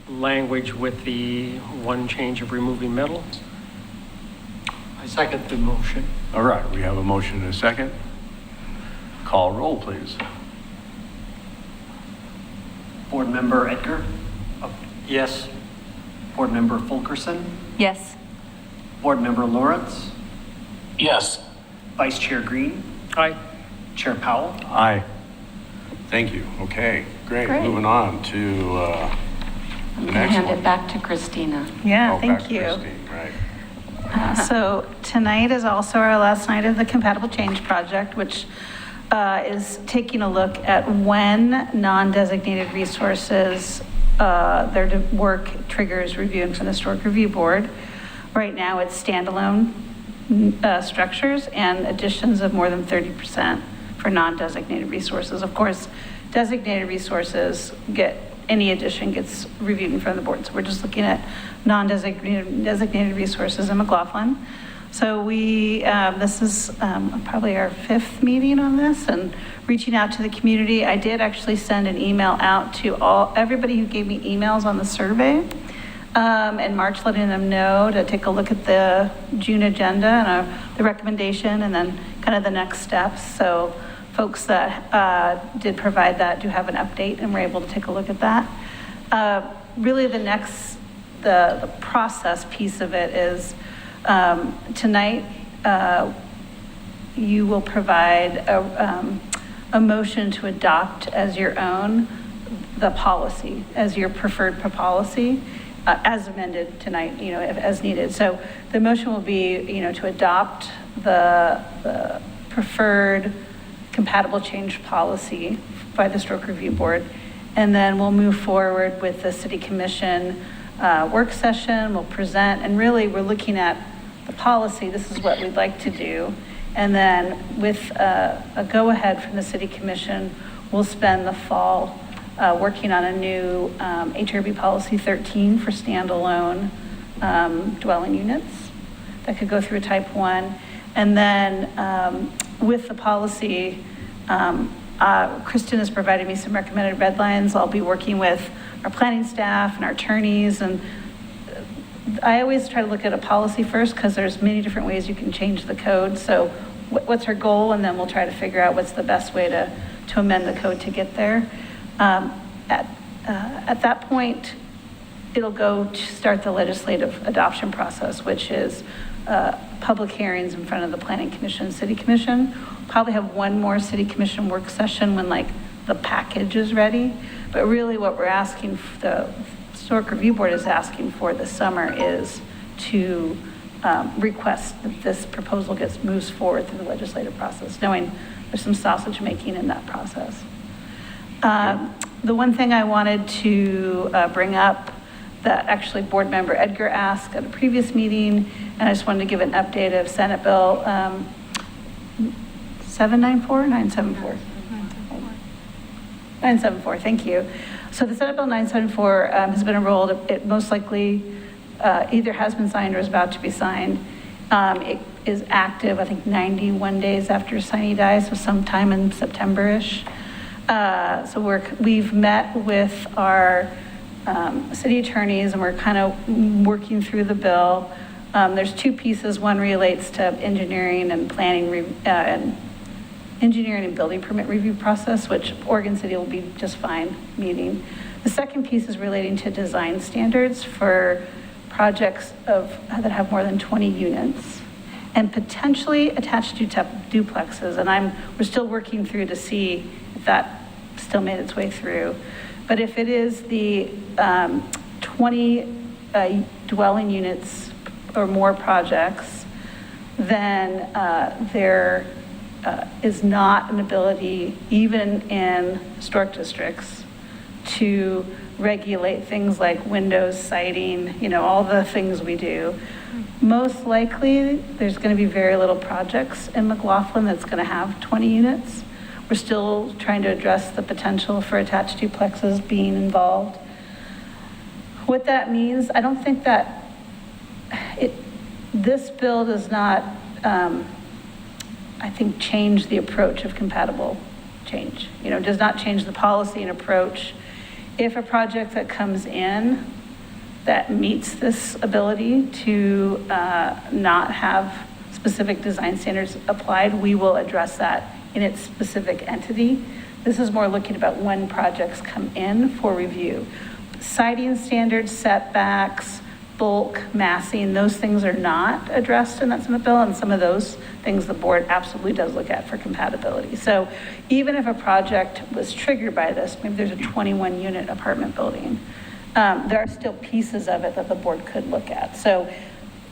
language with the one change of removing metal. I second the motion. All right. We have a motion and a second. Call roll, please. Board Member Edgar? Yes. Board Member Fulkerson? Yes. Board Member Lawrence? Yes. Vice Chair Green? Aye. Chair Powell? Aye. Thank you. Okay, great. Great. Moving on to I'm the going to next hand one. it back to Christina. Yeah, Oh, back thank to you. Christine, right. So tonight is also our last night of the Compatible Change Project, which is taking a look at when non-designated resources, their work triggers review from the Historic Review Board. Right now, it's standalone structures and additions of more than 30% for non-designated resources. Of course, designated resources any addition gets reviewed in front of the board. So we're just looking at designated resources in McLaughlin. So this is probably our 5th meeting on this and reaching out to the community. I did actually send an email out to everybody who gave me emails on the survey in March, letting them know to take a look at the June agenda and the recommendation and then kind of the next steps. So folks that did provide that do have an update and we're able to take a look at that. Really the process piece of it is tonight you will provide a motion to adopt as your own the policy, as your preferred policy, as amended tonight, as needed. So the motion will be, to adopt the preferred compatible change policy by the Historic Review Board. And then we'll move forward with the City Commission work session. We'll present, and really we're looking at the policy. This is what we'd like to do. And then with a go-ahead from the City Commission, we'll spend the fall working on a new HRB Policy 13 for standalone dwelling units that could go through a type 1. And then with the policy, Kristen has provided me some recommended red lines. I'll be working with our planning staff and our attorneys. And I always try to look at a policy first because there's many different ways you can change the code. So what's our goal? And then we'll try to figure out what's the best way to amend the code to get there. At that point, it'll go to start the legislative adoption process, which is public hearings in front of the Planning Commission and City Commission. Probably have one more City Commission work session when the package is ready. But really what we're asking, the Historic Review Board is asking for this summer is to request that this proposal moves forward through the legislative process, knowing there's some sausage making in that process. The one thing I wanted to bring up that actually board member Edgar asked at a previous meeting, and I just wanted to give an update of Senate Bill 794, 974? 974, thank you. So the Senate Bill 974 has been enrolled. It most likely either has been signed or is about to be signed. It is active, I think, 91 days after sine die, so sometime in September-ish. So we've met with our city attorneys and we're kind of working through the bill. There's two pieces. One relates to engineering and planning and engineering and building permit review process, which Oregon City will be just fine meeting. The second piece is relating to design standards for projects that have more than 20 units and potentially attached duplexes. And we're still working through to see if that still made its way through. But if it is the 20 dwelling units or more projects, then there is not an ability, even in historic districts, to regulate things like windows, siding, all the things we do. Most likely, there's going to be very little projects in McLaughlin that's going to have 20 units. We're still trying to address the potential for attached duplexes being involved. What that means, I don't think that this bill does not, I think, change the approach of compatible change. Does not change the policy and approach. If a project that comes in that meets this ability to not have specific design standards applied, we will address that in its specific entity. This is more looking about when projects come in for review. Siding standards, setbacks, bulk, massing, those things are not addressed in that Senate bill, and some of those things the board absolutely does look at for compatibility. So even if a project was triggered by this, maybe there's a 21 unit apartment building, there are still pieces of it that the board could look at. So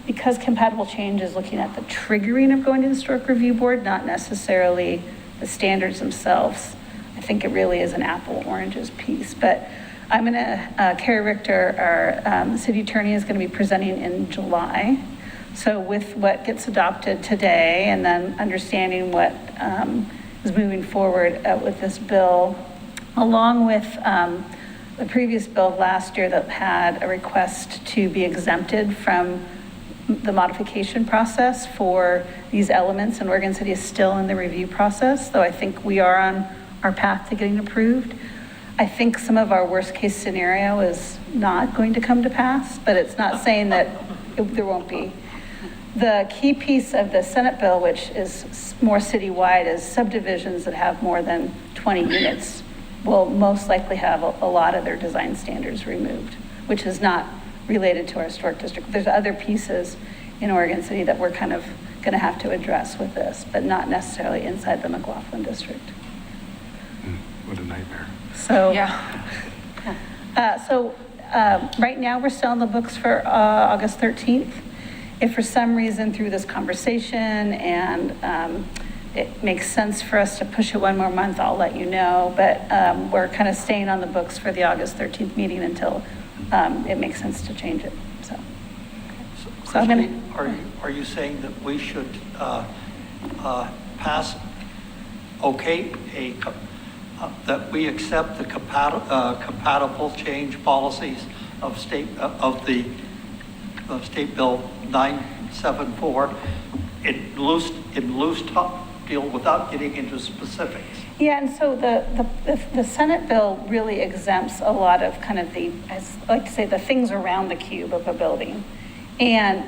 because compatible change is looking at the triggering of going to the Historic Review Board, not necessarily the standards themselves, I think it really is an apple oranges piece. But I'm going to, Carrie Richter, our city attorney, is going to be presenting in July. So with what gets adopted today and then understanding what is moving forward with this bill, along with the previous bill last year that had a request to be exempted from the modification process for these elements, and Oregon City is still in the review process, though I think we are on our path to getting approved. I think some of our worst case scenario is not going to come to pass, but it's not saying that there won't be. The key piece of the Senate bill, which is more citywide, is subdivisions that have more than 20 units will most likely have a lot of their design standards removed, which is not related to our historic district. There's other pieces in Oregon City that we're kind of going to have to address with this, but not necessarily inside the McLaughlin district. What a nightmare. So. Yeah. Right now, we're still on the books for August 13th. If for some reason through this conversation and it makes sense for us to push it one more month, I'll let you know. But we're kind of staying on the books for the August 13th meeting until it makes sense to change it, so. So I'm Christie, gonna. are you saying that we should pass, okay, that we accept the compatible change policies of State Bill 974 in loose deal without getting into specifics? Yeah, and so the Senate bill really exempts a lot of kind of the, I like to say, the things around the cube of a building. And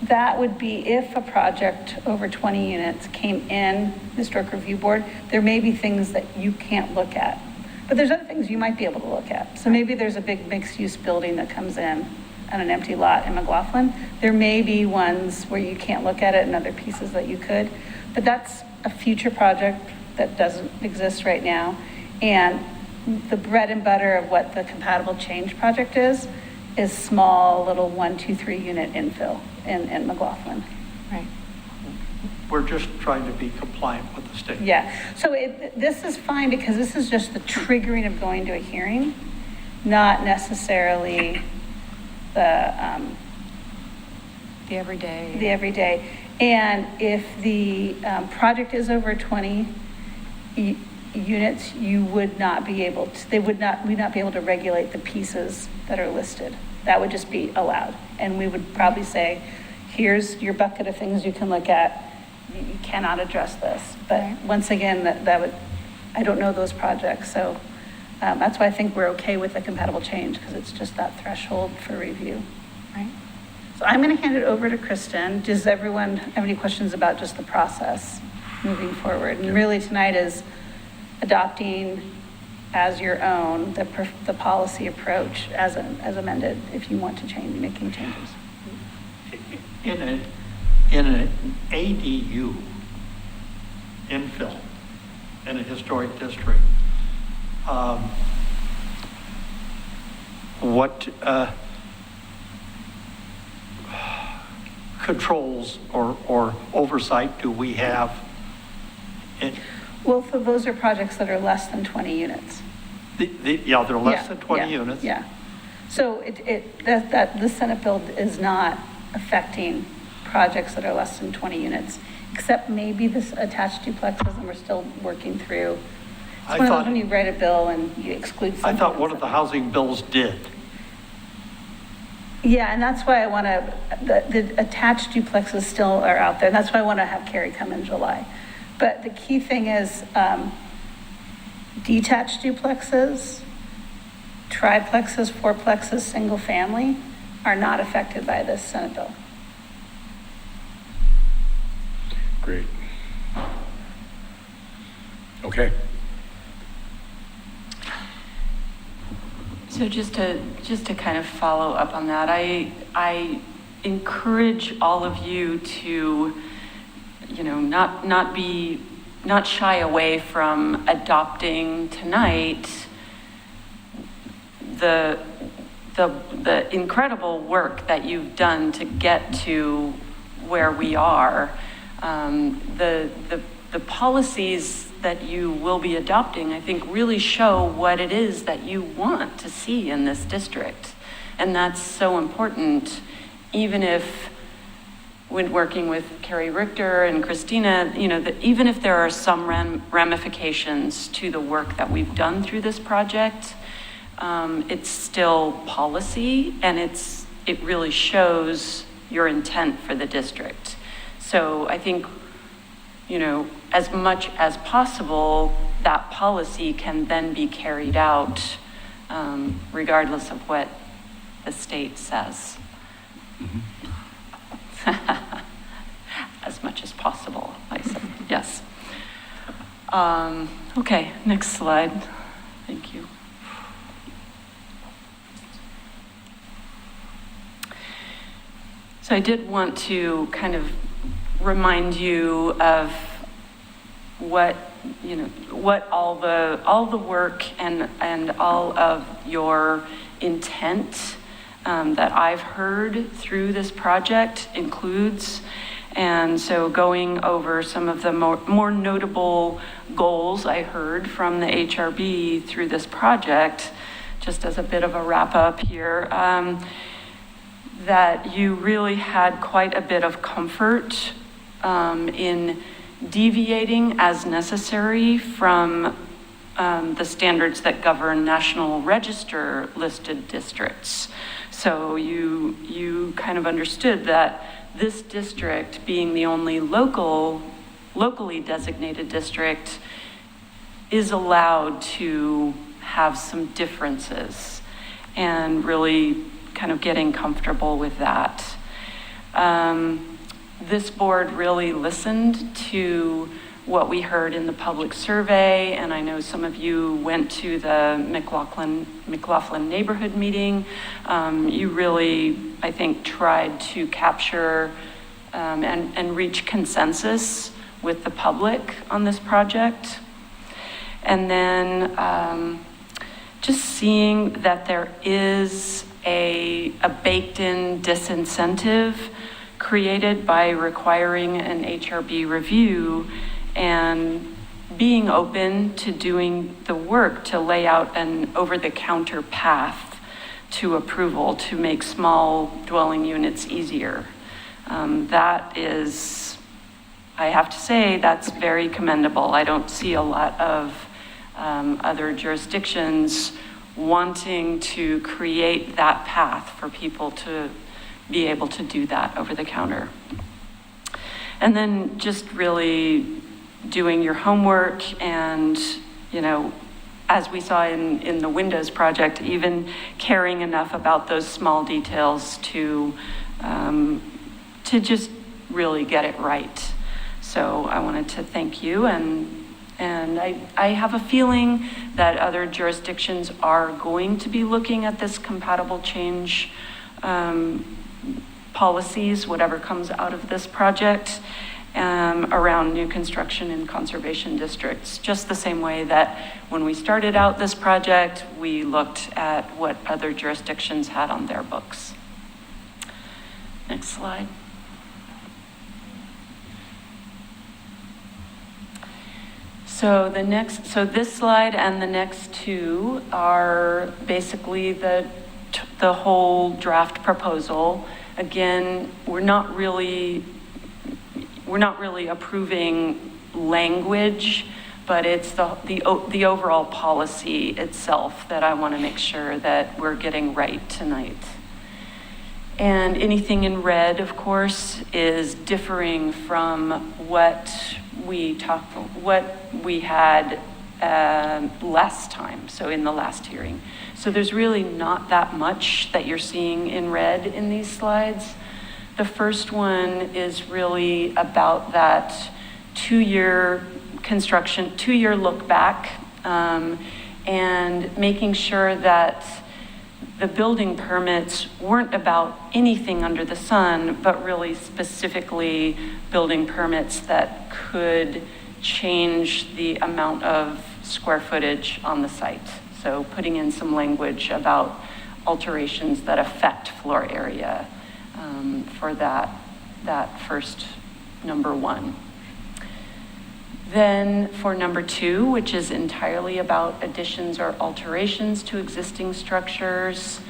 that would be if a project over 20 units came in Historic Review Board, there may be things that you can't look at. But there's other things you might be able to look at. So maybe there's a big mixed-use building that comes in on an empty lot in McLaughlin. There may be ones where you can't look at it and other pieces that you could. But that's a future project that doesn't exist right now. And the bread and butter of what the compatible change project is small, little 1, 2, 3 unit infill in McLaughlin. Right. We're just trying to be compliant with the state. Yeah, so this is fine because this is just the triggering of going to a hearing, not necessarily the everyday. And if the project is over 20 units, you would not be able to, we'd not be able to regulate the pieces that are listed. That would just be allowed. And we would probably say, here's your bucket of things you can look at. You cannot address this. But once again, that would, I don't know those projects. So that's why I think we're okay with the compatible change, because it's just that threshold for review. Right. So I'm going to hand it over to Kristen. Does everyone have any questions about just the process moving forward? And really tonight is adopting as your own the policy approach as amended, if you want to making changes. In an ADU infill in a historic district, what controls or oversight do we have? Well, so those are projects that are less than 20 units. Yeah, they're less than 20 units. Yeah. So the Senate bill is not affecting projects that are less than 20 units, except maybe this attached duplexes, and we're still working through. It's one of those when you write a bill and you exclude something. I thought one of the housing bills did. Yeah, and that's why I want to, the attached duplexes still are out there. And that's why I want to have Carrie come in July. But the key thing is detached duplexes, triplexes, fourplexes, single family are not affected by this Senate bill. Great. Okay. So just to kind of follow up on that, I encourage all of you to, not shy away from adopting tonight the incredible work that you've done to get to where we are. The policies that you will be adopting, I think, really show what it is that you want to see in this district. And that's so important, even if, when working with Carrie Richter and Christina, even if there are some ramifications to the work that we've done through this project, it's still policy, and it really shows your intent for the district. So I think, as much as possible, that policy can then be carried out regardless of what the state says. Mm-hmm. As much as possible, I said, yes. Okay, next slide. Thank you. So I did want to kind of remind you of what, what all the work and all of your intent that I've heard through this project includes. And so going over some of the more notable goals I heard from the HRB through this project, just as a bit of a wrap up here, that you really had quite a bit of comfort in deviating as necessary from the standards that govern National Register listed districts. So you kind of understood that this district, being the only locally designated district, is allowed to have some differences, and really kind of getting comfortable with that. This board really listened to what we heard in the public survey, and I know some of you went to the McLaughlin neighborhood meeting. You really, I think, tried to capture and reach consensus with the public on this project. And then just seeing that there is a baked-in disincentive created by requiring an HRB review, and being open to doing the work to lay out an over-the-counter path to approval to make small dwelling units easier. That is, I have to say, that's very commendable. I don't see a lot of other jurisdictions wanting to create that path for people to be able to do that over the counter. And then just really doing your homework and, as we saw in the Windows project, even caring enough about those small details to just really get it right. So I wanted to thank you, and I have a feeling that other jurisdictions are going to be looking at this compatible change policies, whatever comes out of this project, around new construction in conservation districts, just the same way that when we started out this project, we looked at what other jurisdictions had on their books. Next slide. So this slide and the next two are basically the whole draft proposal. Again, we're not really approving language, but it's the overall policy itself that I want to make sure that we're getting right tonight. And anything in red, of course, is differing from what we had last time, so in the last hearing. So there's really not that much that you're seeing in red in these slides. The first one is really about that two-year look back, and making sure that the building permits weren't about anything under the sun, but really specifically building permits that could change the amount of square footage on the site. So putting in some language about alterations that affect floor area for that first number one. Then for number two, which is entirely about additions or alterations to existing structures,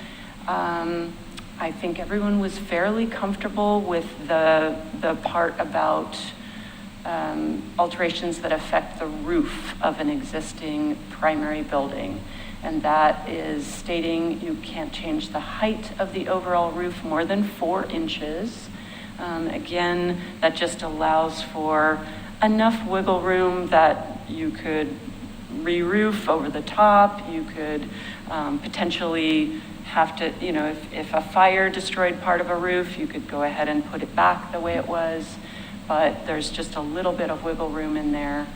I think everyone was fairly comfortable with the part about alterations that affect the roof of an existing primary building. And that is stating you can't change the height of the overall roof more than 4 inches. Again, that just allows for enough wiggle room that you could re-roof over the top. You could potentially have to, if a fire destroyed part of a roof, you could go ahead and put it back the way it was. But there's just a little bit of wiggle room in there.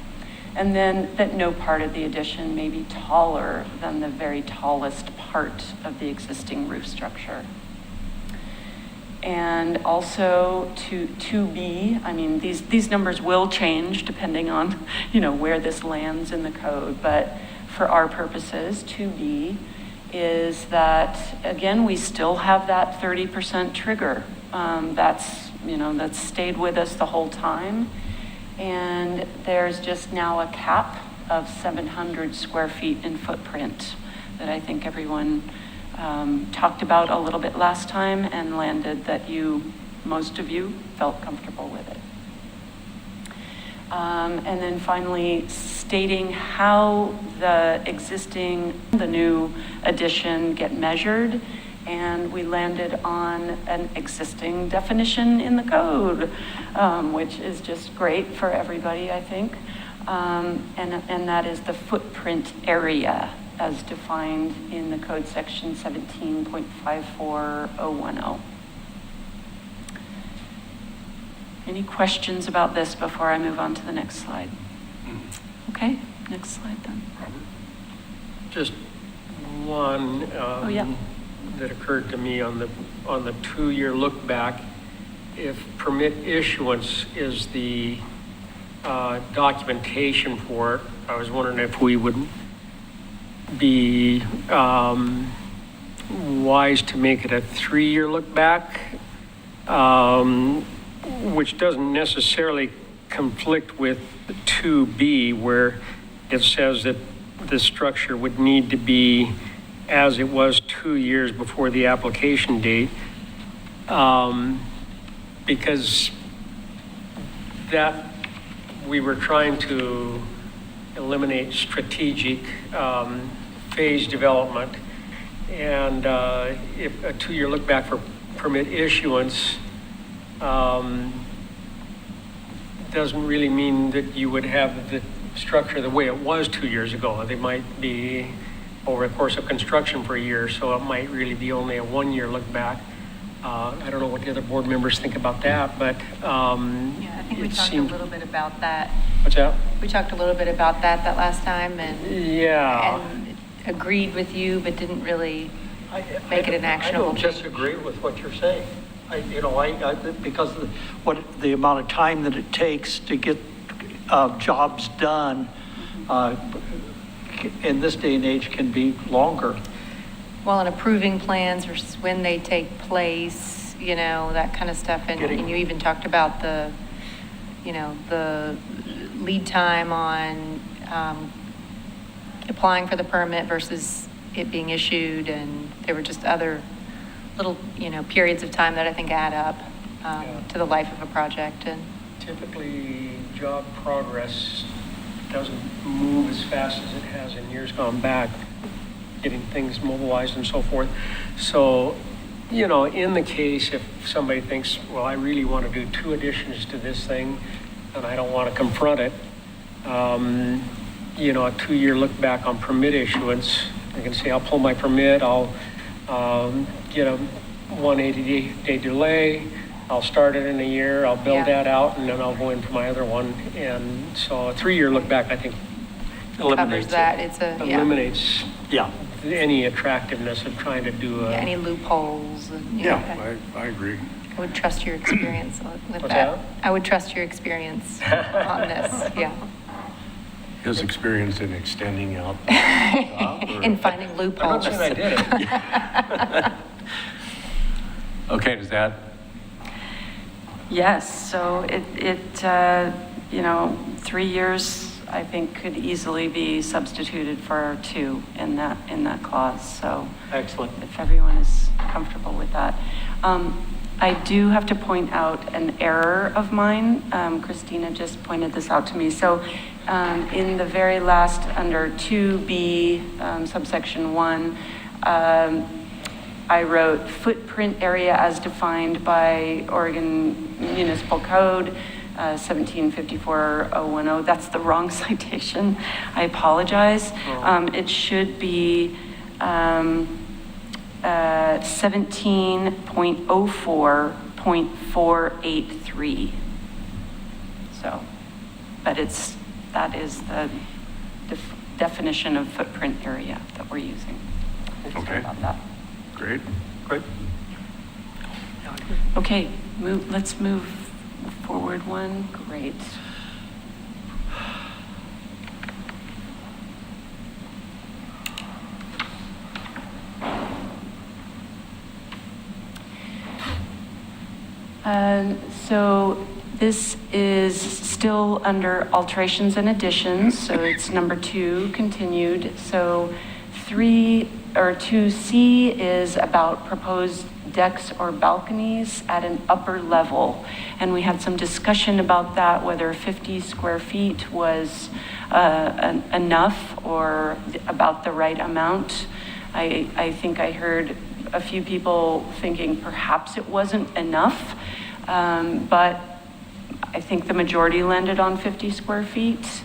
And then that no part of the addition may be taller than the very tallest part of the existing roof structure. And also to 2B, I mean, these numbers will change depending on, where this lands in the code, but for our purposes, 2B is that, again, we still have that 30% trigger. That's stayed with us the whole time. And there's just now a cap of 700 square feet in footprint that I think everyone talked about a little bit last time and landed that most of you felt comfortable with it. And then finally, stating how the new addition get measured. And we landed on an existing definition in the code, which is just great for everybody, I think. And that is the footprint area as defined in the code section 17.54010. Any questions about this before I move on to the next slide? Okay, next slide then. Just one that occurred to me on the 2-year look back. If permit issuance is the documentation for it, I was wondering if we would be wise to make it a 3-year look back, which doesn't necessarily conflict with 2B, where it says that the structure would need to be as it was 2 years before the application date, because that we were trying to eliminate strategic phase development, and if a 2-year look back for permit issuance doesn't really mean that you would have the structure the way it was 2 years ago. They might be over the course of construction for a year, so it might really be only a 1-year look back. I don't know what the other board members think about that, but Yeah, I think we talked a little bit about that. What's that? We talked a little bit about that last time and agreed with you, but didn't really make it an actionable I don't change. disagree with what you're saying. Because of the amount of time that it takes to get jobs done in this day and age can be longer. Well, and approving plans versus when they take place, that kind of stuff. And you even talked about the lead time on applying for the permit versus it being issued. And there were just other little, periods of time that I think add up to the life of a project. And typically, job progress doesn't move as fast as it has in years gone back, getting things mobilized and so forth. So, in the case, if somebody thinks, well, I really want to do 2 additions to this thing and I don't want to confront it, a 2-year look back on permit issuance, I can say, I'll pull my permit, I'll get a 180-day delay, I'll start it in a year, I'll build that out, and then I'll go in for my other one. And so a 3-year look back, I think, covers that. Eliminates any attractiveness of trying to do any loopholes. And, I agree. I would trust your experience with What's that. that? I would trust your experience on this. Yeah. His experience in extending out the job, or- In finding I'm loopholes. not saying I did it. Okay, does that? Yes, so it 3 years, I think, could easily be substituted for 2 in that clause. So Excellent. if everyone is comfortable with that. I do have to point out an error of mine. Christina just pointed this out to me. So in the very last, under 2B, subsection 1, I wrote footprint area as defined by Oregon Municipal Code 1754-010. That's the wrong citation. I apologize. It should be 17.04.483. So, but that is the definition of footprint area that we're using. Sorry Okay. about that. Great. Great. Okay, let's move forward one. Great. So this is still under alterations and additions, so it's number 2 continued. So 2C is about proposed decks or balconies at an upper level. And we had some discussion about that, whether 50 square feet was enough or about the right amount. I think I heard a few people thinking perhaps it wasn't enough, but I think the majority landed on 50 square feet.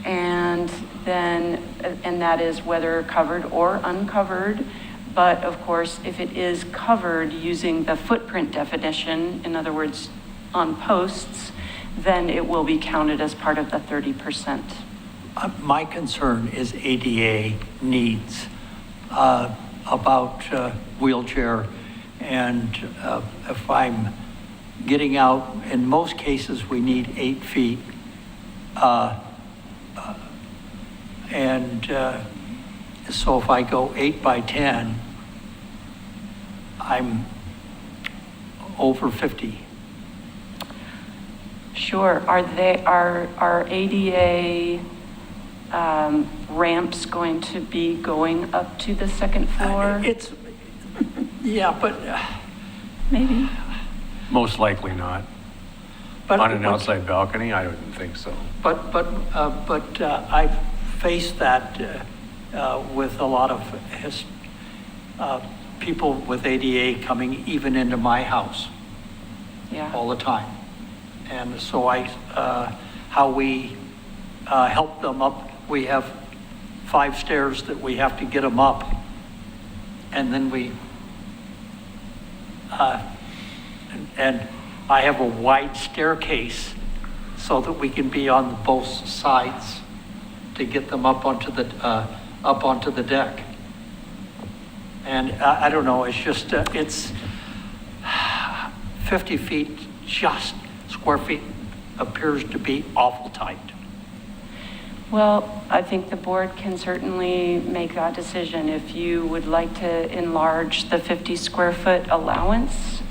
And that is whether covered or uncovered. But of course, if it is covered using the footprint definition, in other words, on posts, then it will be counted as part of the 30%. My concern is ADA needs about wheelchair, and if I'm getting out, in most cases, we need 8 feet. So if I go 8 by 10, I'm over 50. Sure. Are ADA ramps going to be going up to the second floor? Yeah, but Maybe. Most likely not. On an outside balcony, I don't think so. But I've faced that with a lot of people with ADA coming even into my house Yeah. all the time. And so how we help them up, we have 5 stairs that we have to get them up. And then and I have a wide staircase so that we can be on both sides to get them up onto the deck. And I don't know, it's just, it's 50 feet, just square feet appears to be awful tight. Well, I think the board can certainly make that decision if you would like to enlarge the 50 square foot allowance,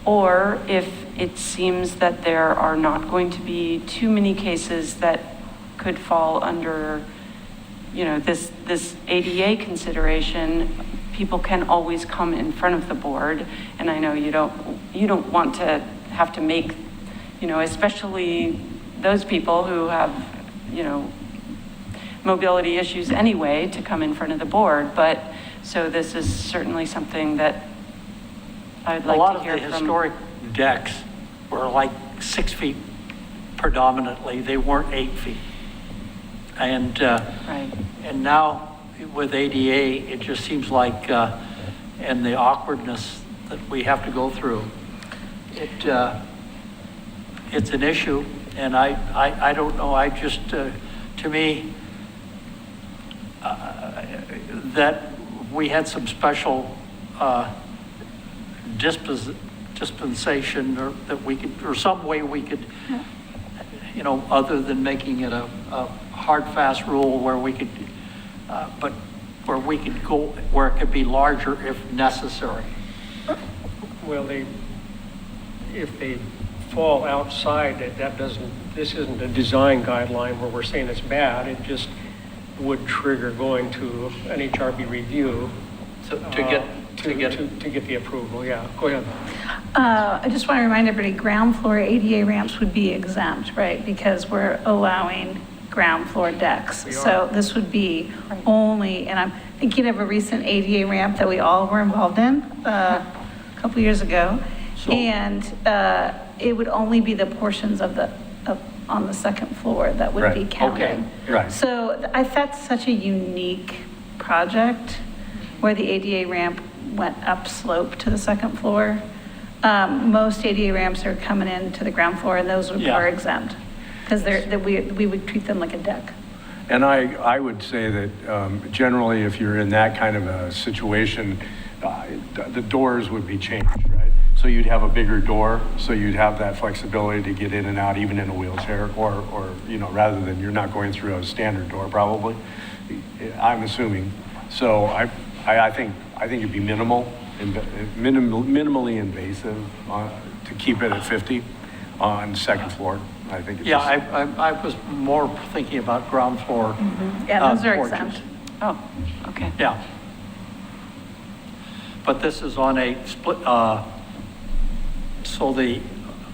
or if it seems that there are not going to be too many cases that could fall under, this ADA consideration. People can always come in front of the board, and I know you don't want to have to make, especially those people who have, mobility issues anyway, to come in front of the board. But so this is certainly something that I'd like to hear from. A lot of the historic decks were like 6 feet predominantly. They weren't 8 feet. And Right. and now with ADA, it just seems like, and the awkwardness that we have to go through, it's an issue. And I don't know, I just, to me, that we had some special dispensation, or that we could, or some way we could, other than making it a hard, fast rule where we could, but where we could go, where it could be larger if necessary. Well, if they fall outside, this isn't a design guideline where we're saying it's bad. It just would trigger going to an HRB review To get the approval. Yeah, go ahead. I just want to remind everybody, ground floor ADA ramps would be exempt, right? Because we're allowing ground floor decks. We are. So this would be only, and I'm thinking of a recent ADA ramp that we all were involved in a couple years ago. And it would only be the portions on the second floor that would be Right. counted. Okay. Right. So that's such a unique project where the ADA ramp went up slope to the second floor. Most ADA ramps are coming into the ground floor, and those Yeah. are exempt because we would treat them like a deck. And I would say that generally, if you're in that kind of a situation, the doors would be changed, right? So you'd have a bigger door, so you'd have that flexibility to get in and out even in a wheelchair, or rather than you're not going through a standard door probably, I'm assuming. So I think it'd be minimally invasive to keep it at 50 on the second floor. I think it's Yeah, just- I was more thinking about ground floor. Yeah, those are porches. exempt. Oh, okay. Yeah. But this is on a split, so the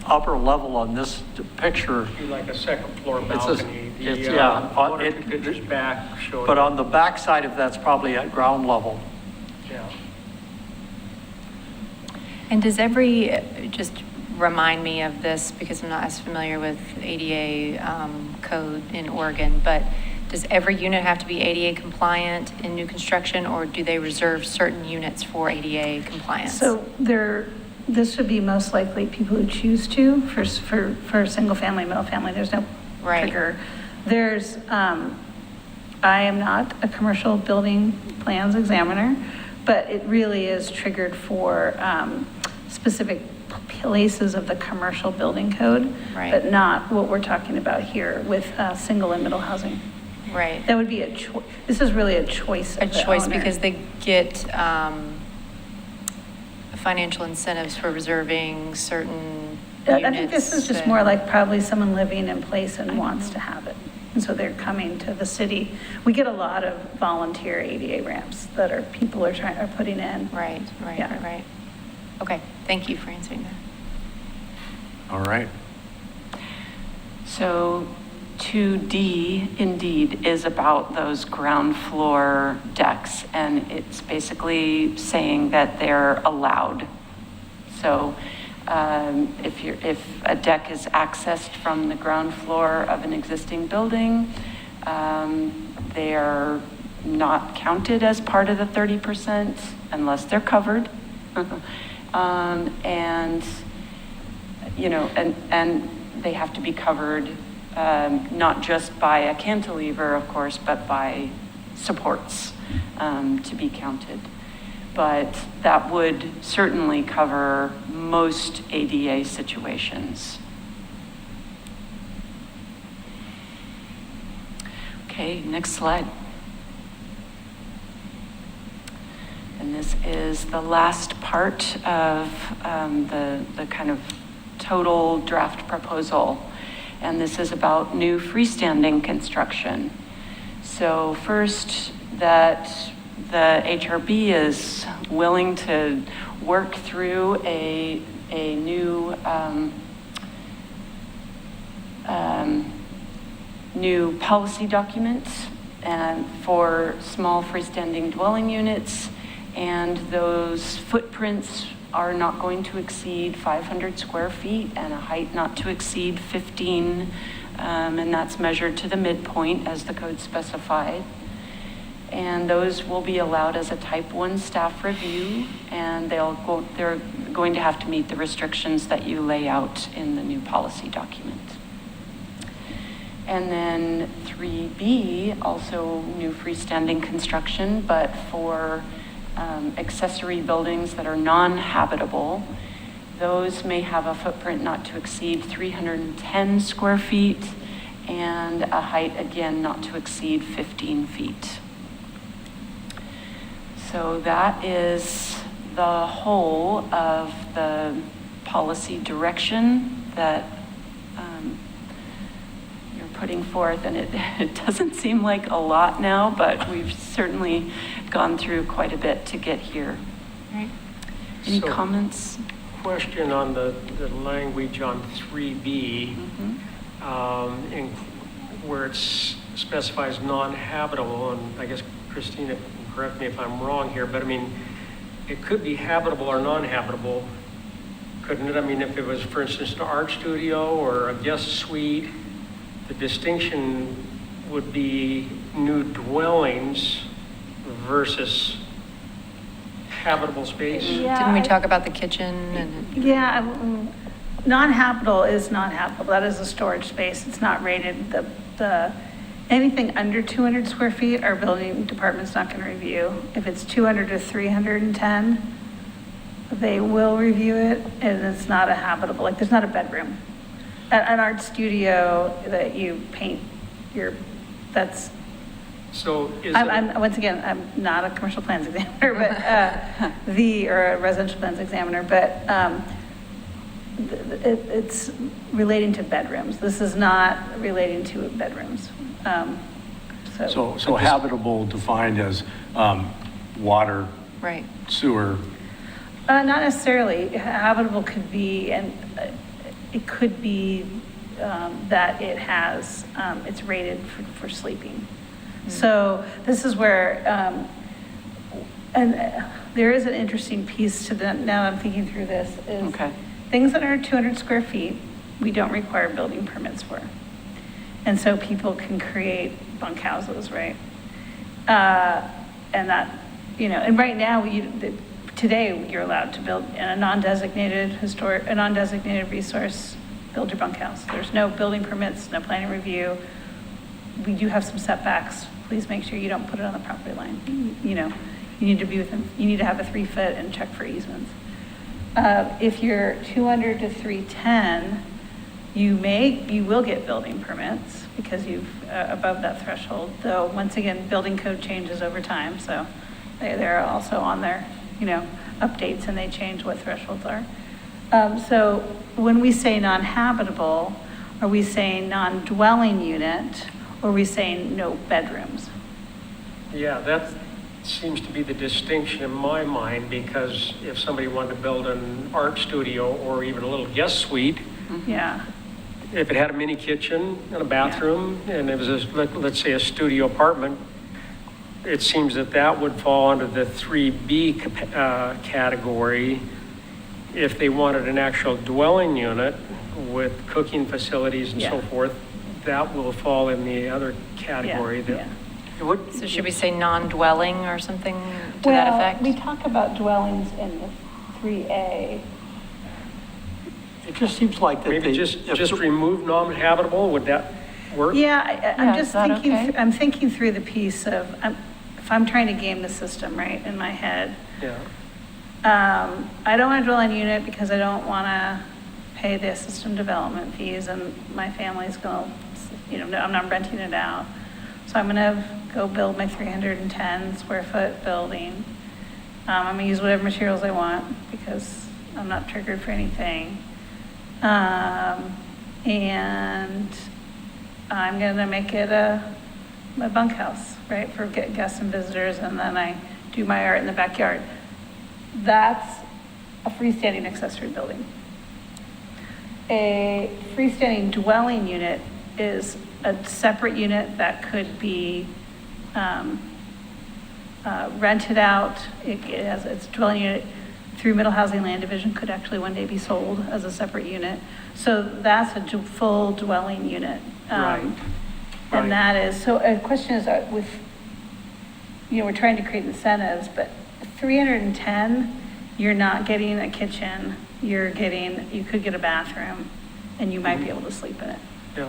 upper level on this picture, Be like a second floor It's a- balcony. it's- The, yeah, one or it- two pictures back showed. but on the back side of that's probably at ground level. Yeah. And just remind me of this, because I'm not as familiar with ADA code in Oregon, but does every unit have to be ADA compliant in new construction, or do they reserve certain units for ADA compliance? So this would be most likely people who choose to, for single family, middle family, there's no Right. trigger. I am not a commercial building plans examiner, but it really is triggered for specific places of the commercial building code, Right. but not what we're talking about here with single and middle housing. Right. That would be a choice, this is really a choice A of the choice owner. because they get financial incentives for reserving certain units. I think this is just more like probably someone living in place and wants to have it. And so they're coming to the city. We get a lot of volunteer ADA ramps that people are putting in. Right. Yeah. Right. Okay, thank you for answering that. All right. So 2D indeed is about those ground floor decks, and it's basically saying that they're allowed. So if a deck is accessed from the ground floor of an existing building, they are not counted as part of the 30% unless they're covered. And they have to be covered, not just by a cantilever, of course, but by supports to be counted. But that would certainly cover most ADA situations. Okay, next slide. And this is the last part of the kind of total draft proposal. And this is about new freestanding construction. So first, that the HRB is willing to work through a new new policy document for small freestanding dwelling units, and those footprints are not going to exceed 500 square feet and a height not to exceed 15, and that's measured to the midpoint as the code specified. And those will be allowed as a type 1 staff review, and they're going to have to meet the restrictions that you lay out in the new policy document. And then 3B, also new freestanding construction, but for accessory buildings that are non-habitable. Those may have a footprint not to exceed 310 square feet and a height, again, not to exceed 15 feet. So that is the whole of the policy direction that you're putting forth, and it doesn't seem like a lot now, but we've certainly gone through quite a bit to get here. Right. Any So- comments? Question on the language on 3B, in where it specifies non-habitable, and I guess Christina can correct me if I'm wrong here, but I mean, it could be habitable or non-habitable, couldn't it? I mean, if it was, for instance, an art studio or a guest suite, the distinction would be new dwellings versus habitable space. Didn't we talk about the kitchen and? Yeah, non-habitable is non-habitable. That is a storage space. It's not rated, Anything under 200 square feet, our building department's not going to review. If it's 200 to 310, they will review it, and it's not a habitable, like, there's not a bedroom. An art studio that you paint that's, So is once again, I'm not a commercial plans examiner, but, or a residential plans examiner, but, it's relating to bedrooms. This is not relating to bedrooms. So habitable defined as water, Right. Uh, sewer, not necessarily. Habitable could be, and it could be that it has, it's rated for sleeping. So this is where, and there is an interesting piece to that, now I'm thinking through this, is Okay. things that are 200 square feet, we don't require building permits for. And so people can create bunkhouses, right? And that, and right now, today, you're allowed to build in a non-designated resource, build your bunkhouse. There's no building permits, no planning review. We do have some setbacks. Please make sure you don't put it on the property line. You need to be within, you need to have a 3 foot and check for easements. If you're 200 to 310, you will get building permits because you've above that threshold. Though, once again, building code changes over time, so they're also on their, updates, and they change what thresholds are. So when we say non-habitable, are we saying non-dwelling unit, or are we saying no bedrooms? Yeah, that seems to be the distinction in my mind, because if somebody wanted to build an art studio or even a little guest suite, Yeah, if it had a mini kitchen and a bathroom, and it was, let's say, a studio apartment, it seems that would fall under the 3B category. If they wanted an actual dwelling unit with cooking facilities and so Yeah. forth, that will fall in the other category. yeah. So should we say non-dwelling or something to that effect? Well, we talk about dwellings in the 3A. It just seems like that Maybe just remove non-habitable, would that work? Yeah, I'm Yeah, just is that thinking, okay? I'm thinking through the piece of, if I'm trying to game the system, right, in my head, Yeah. I don't want a dwelling unit because I don't want to pay the system development fees, and my family's going to, I'm not renting it out. So I'm going to go build my 310 square foot building. I'm going to use whatever materials I want because I'm not triggered for anything. And I'm going to make it a bunkhouse, right, for guests and visitors, and then I do my art in the backyard. That's a freestanding accessory building. A freestanding dwelling unit is a separate unit that could be rented out. It has its dwelling unit through Middle Housing Land Division, could actually one day be sold as a separate unit. So that's a full dwelling unit. Right. And that is, so a question is with, we're trying to create incentives, but 310, you're not getting a kitchen, you could get a bathroom, and you might be able to sleep in it. Yeah.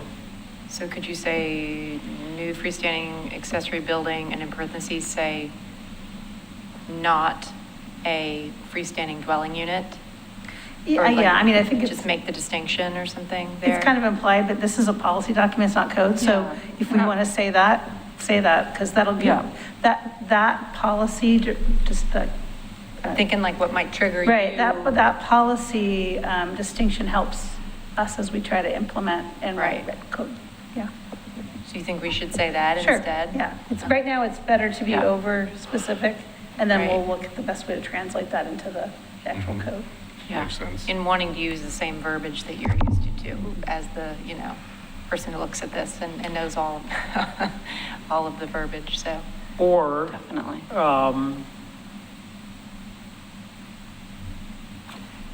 So could you say new freestanding accessory building, and in parentheses say not a freestanding dwelling unit? Yeah, Or like, I mean, I think just make the distinction or something there. it's kind of implied, but this is a policy document, it's not code, so Yeah. if we want to say that, because that'll give, Yeah. that policy, just the. I'm thinking like what might trigger you. Right, that policy distinction helps us as we try to implement and write code, yeah. So you think we should say that Sure, instead? yeah, right now, it's better to be Yeah. over specific, and then we'll Right. look at the best way to translate that into the actual code. Yeah. makes sense. In wanting to use the same verbiage that you're used to as the, person who looks at this and knows all of the verbiage, so. Or, Definitely.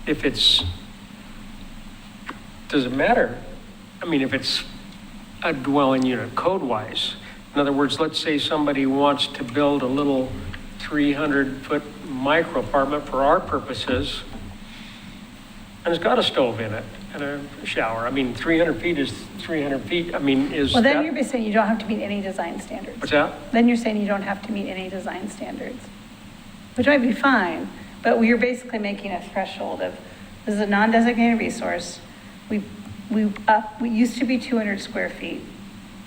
if it's, does it matter? I mean, if it's a dwelling unit code-wise. In other words, let's say somebody wants to build a little 300-foot micro apartment for our purposes. and it's got a stove in it and a shower. I mean, 300 feet is 300 feet. I mean, is Well, then that, you're basically saying you don't have to meet any design standards. what's that? Then you're saying you don't have to meet any design standards, which might be fine, but you're basically making a threshold of, this is a non-designated resource. We used to be 200 square feet.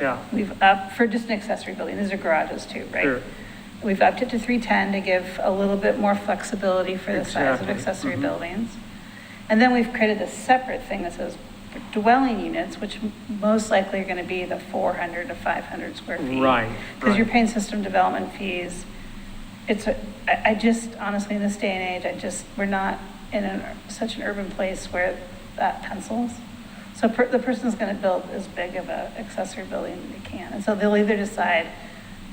Yeah, We've upped, for just an accessory building, these are garages too, right? Sure. We've upped it to 310 to give a little bit more flexibility for the size of Exactly. accessory buildings. And then we've created a separate thing that says dwelling units, which most likely are going to be the 400 to 500 square feet. Right, Because you're right. paying system development fees. I just, honestly, in this day and age, we're not in such an urban place where that pencils. So the person's going to build as big of a accessory building as they can. And so they'll either decide,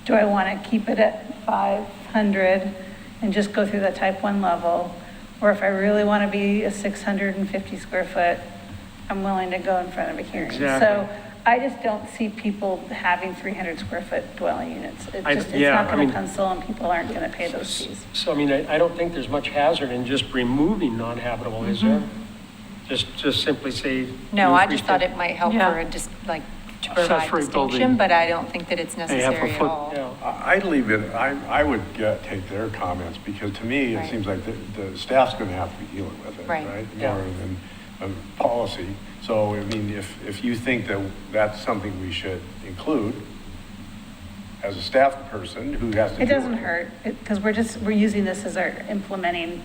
do I want to keep it at 500 and just go through the type 1 level? Or if I really want to be a 650 square foot, I'm willing to go in front of a hearing. Exactly. So I just don't see people having 300 square foot dwelling units. It's yeah, not I going mean- to pencil and people aren't going to pay those fees. So, I mean, I don't think there's much hazard in just removing non-habitable, is there? Just simply say. No, move I just thought 310. it might help Yeah. for just like to provide Accessory distinction, building. but I don't think that it's half a necessary at foot. all. Yeah. I'd leave it, I would take their comments, because to me, it Right. seems like the staff's going to have to be dealing with it, Right. right? Yeah. More than policy. So, I mean, if you think that that's something we should include as a staff person who has to. It deal doesn't with hurt, because we're using this as our implementing,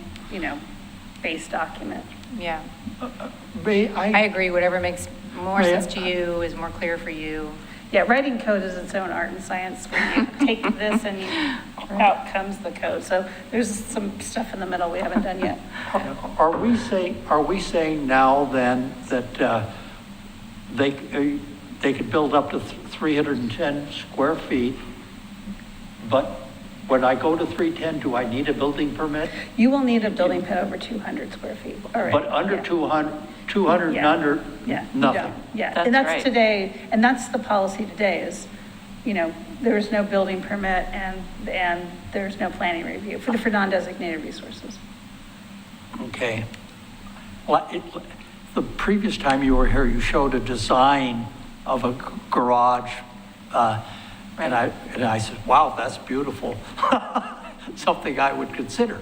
base document. Yeah, May I agree, whatever makes more May sense to you is more clear for you. Yeah, writing code is its own art and science, where you take this and out comes the code. So there's some stuff in the middle we haven't done yet. Are we saying now then that they could build up to 310 square feet, but when I go to 310, do I need a building permit? You will need a building permit over 200 square feet. All right. But under Yeah. 200 and Yeah. under, Yeah. you nothing? don't. Yeah, That's and that's right. today, and that's the policy today is, there is no building permit and there's no planning review for non-designated resources. Okay. Well, the previous time you were here, you showed a design of a garage, and I said, wow, that's beautiful. Something I would consider.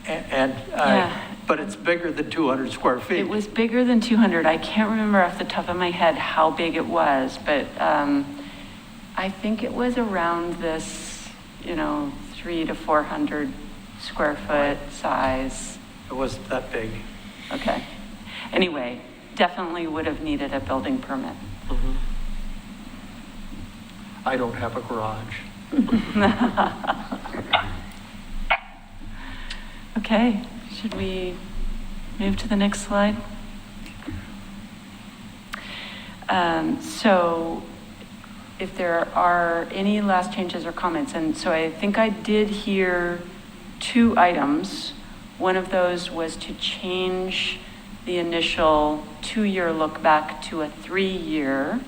Yeah. But it's bigger than 200 square feet. It was bigger than 200. I can't remember off the top of my head how big it was, but I think it was around this, 300 to 400 square foot size. It wasn't that big. Okay. Anyway, definitely would have needed a building permit. I don't have a garage. Okay, should we move to the next slide? So if there are any last changes or comments, and so I think I did hear 2 items. One of those was to change the initial 2-year look back to a 3-year,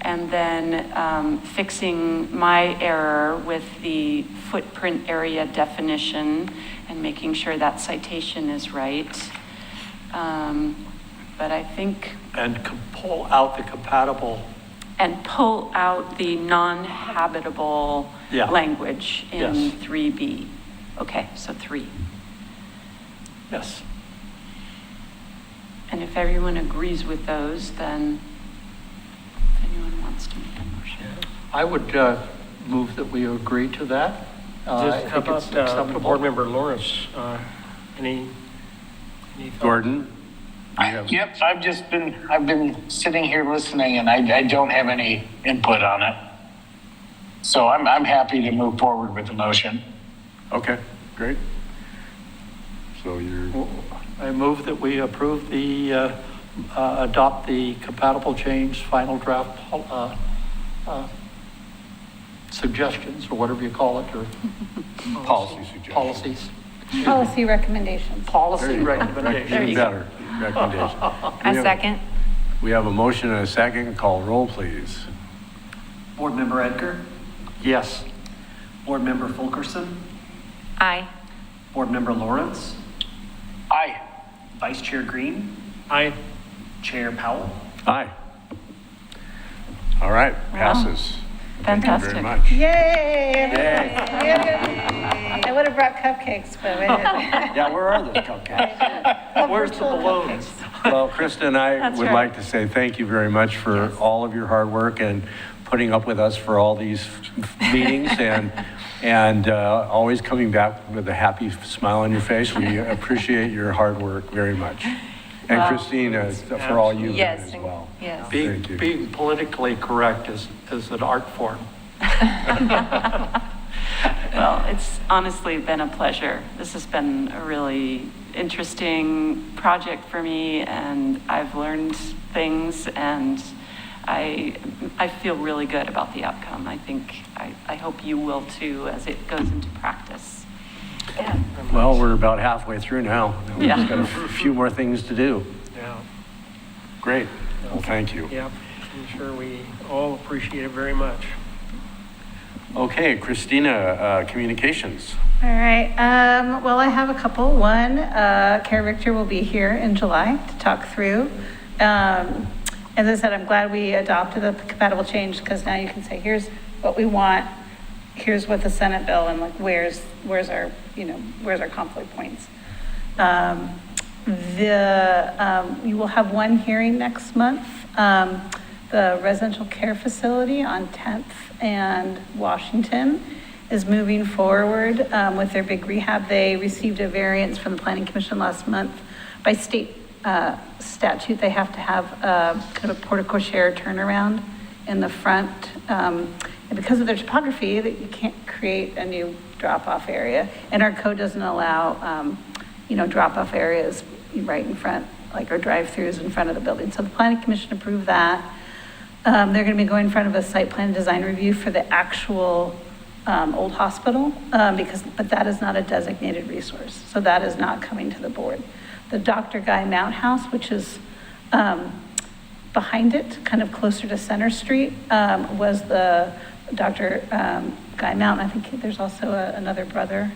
and then fixing my error with the footprint area definition and making sure that citation is right. But I think, And pull out the compatible. and pull out the non-habitable Yeah. language in Yes. 3B. Okay, so 3. Yes. And if everyone agrees with those, then if anyone wants to make a motion. I would move that we agree to that. I How think it's about acceptable. Board Member Lawrence? Any thoughts? Gordon? You have- Yep, I've been sitting here listening and I don't have any input on it. So I'm happy to move forward with the motion. Okay, great. So you're, I move that we approve adopt the compatible change final draft suggestions, or whatever you call it, or policy suggestion. policies. Policy recommendations. Policy There recommendations. you Better recommendation. A second. We have a motion and a second. Call roll, please. Board Member Edgar, Yes. Board Member Fulkerson, Aye. Board Member Lawrence, Aye. Vice Chair Green, Aye. Chair Powell. Aye. All right, passes. Thank you Fantastic. very much. Yay! I would have brought cupcakes, but I didn't. Yeah, where are those cupcakes? Where's the balloons? Well, Krista and I That's would right. like to say thank you very much for all of your hard work and putting up with us for all these meetings and always coming back with a happy smile on your face. We appreciate your hard work very much. And Well, Christina, for all you've done Yes, as well. yes. Thank you. Being politically correct is an art form. Well, it's honestly been a pleasure. This has been a really interesting project for me, and I've learned things, and I feel really good about the outcome. I hope you will too, as it goes into practice. Well, we're about halfway through now. We've Yeah. just got a few more things to do. Yeah. Great. Well, thank you. Yep. I'm sure we all appreciate it very much. Okay, Christina, communications. All right, well, I have a couple. One, Kara Richter will be here in July to talk through. As I said, I'm glad we adopted the compatible change because now you can say, here's what we want, here's what the Senate bill, and like, where's our, where's our conflict points. You will have one hearing next month. The residential care facility on 10th and Washington is moving forward with their big rehab. They received a variance from the Planning Commission last month. By state statute, they have to have kind of a portico share turnaround in the front. And because of their topography, that you can't create a new drop-off area. And our code doesn't allow, drop-off areas right in front, like our drive-throughs in front of the building. So the Planning Commission approved that. They're going to be going in front of a site plan design review for the actual old hospital, but that is not a designated resource. So that is not coming to the board. The Dr. Guy Mount House, which is behind it, kind of closer to Center Street, was the Dr. Guy Mount. I think there's also another brother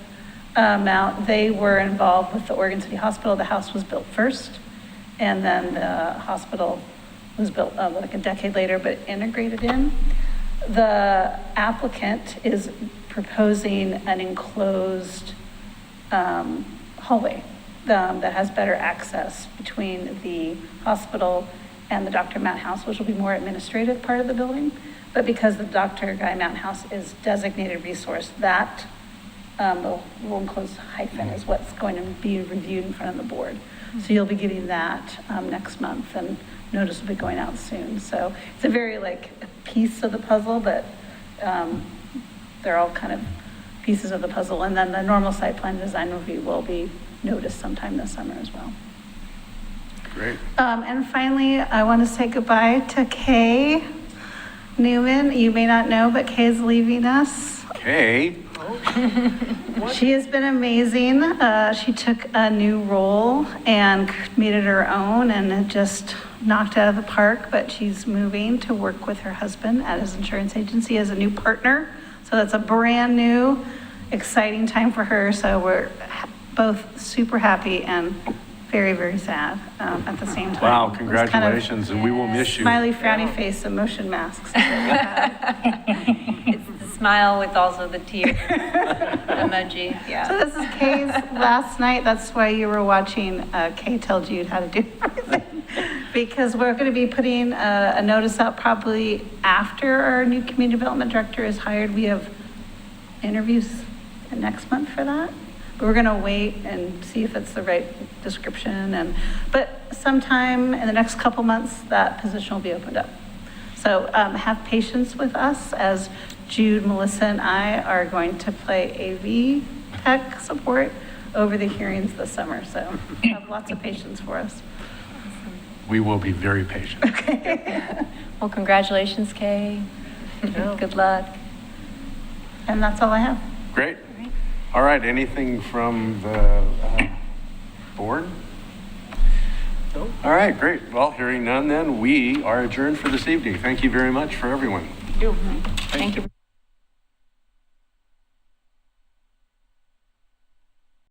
Mount. They were involved with the Oregon City Hospital. The house was built first, and then the hospital was built like a decade later, but integrated in. The applicant is proposing an enclosed hallway that has better access between the hospital and the Dr. Mount House, which will be more administrative part of the building. But because the Dr. Guy Mount House is designated resource, that the enclosed hyphen is what's going to be reviewed in front of the board. So you'll be getting that next month, and notice will be going out soon. So it's a very piece of the puzzle, but they're all kind of pieces of the puzzle. And then the normal site plan design review will be noticed sometime this summer as well. Great. And finally, I want to say goodbye to Kay Newman. You may not know, but Kay is leaving us. Okay. She has been amazing. She took a new role and made it her own, and it just knocked out of the park, but she's moving to work with her husband at his insurance agency as a new partner. So that's a brand new, exciting time for her. So we're both super happy and very, very sad at the same time. Wow, It was congratulations, and we will miss you. Smiley, frowny face, emotion masks. It's the smile with also the tear emoji. Yeah. So this is Kay's last night. That's why you were watching Kay tell Jude how to do everything. Because we're going to be putting a notice out probably after our new community development director is hired. We have interviews next month for that. But we're going to wait and see if it's the right description. But sometime in the next couple months, that position will be opened up. So have patience with us as Jude, Melissa, and I are going to play AV tech support over the hearings this summer. So have lots of patience for us. We will be very patient. Well, congratulations, Kay. Good luck. And that's all I have. Great. All right, anything from the board? Nope. All right, great. Well, hearing none then, we are adjourned for this evening. Thank you very much for everyone. Thank you.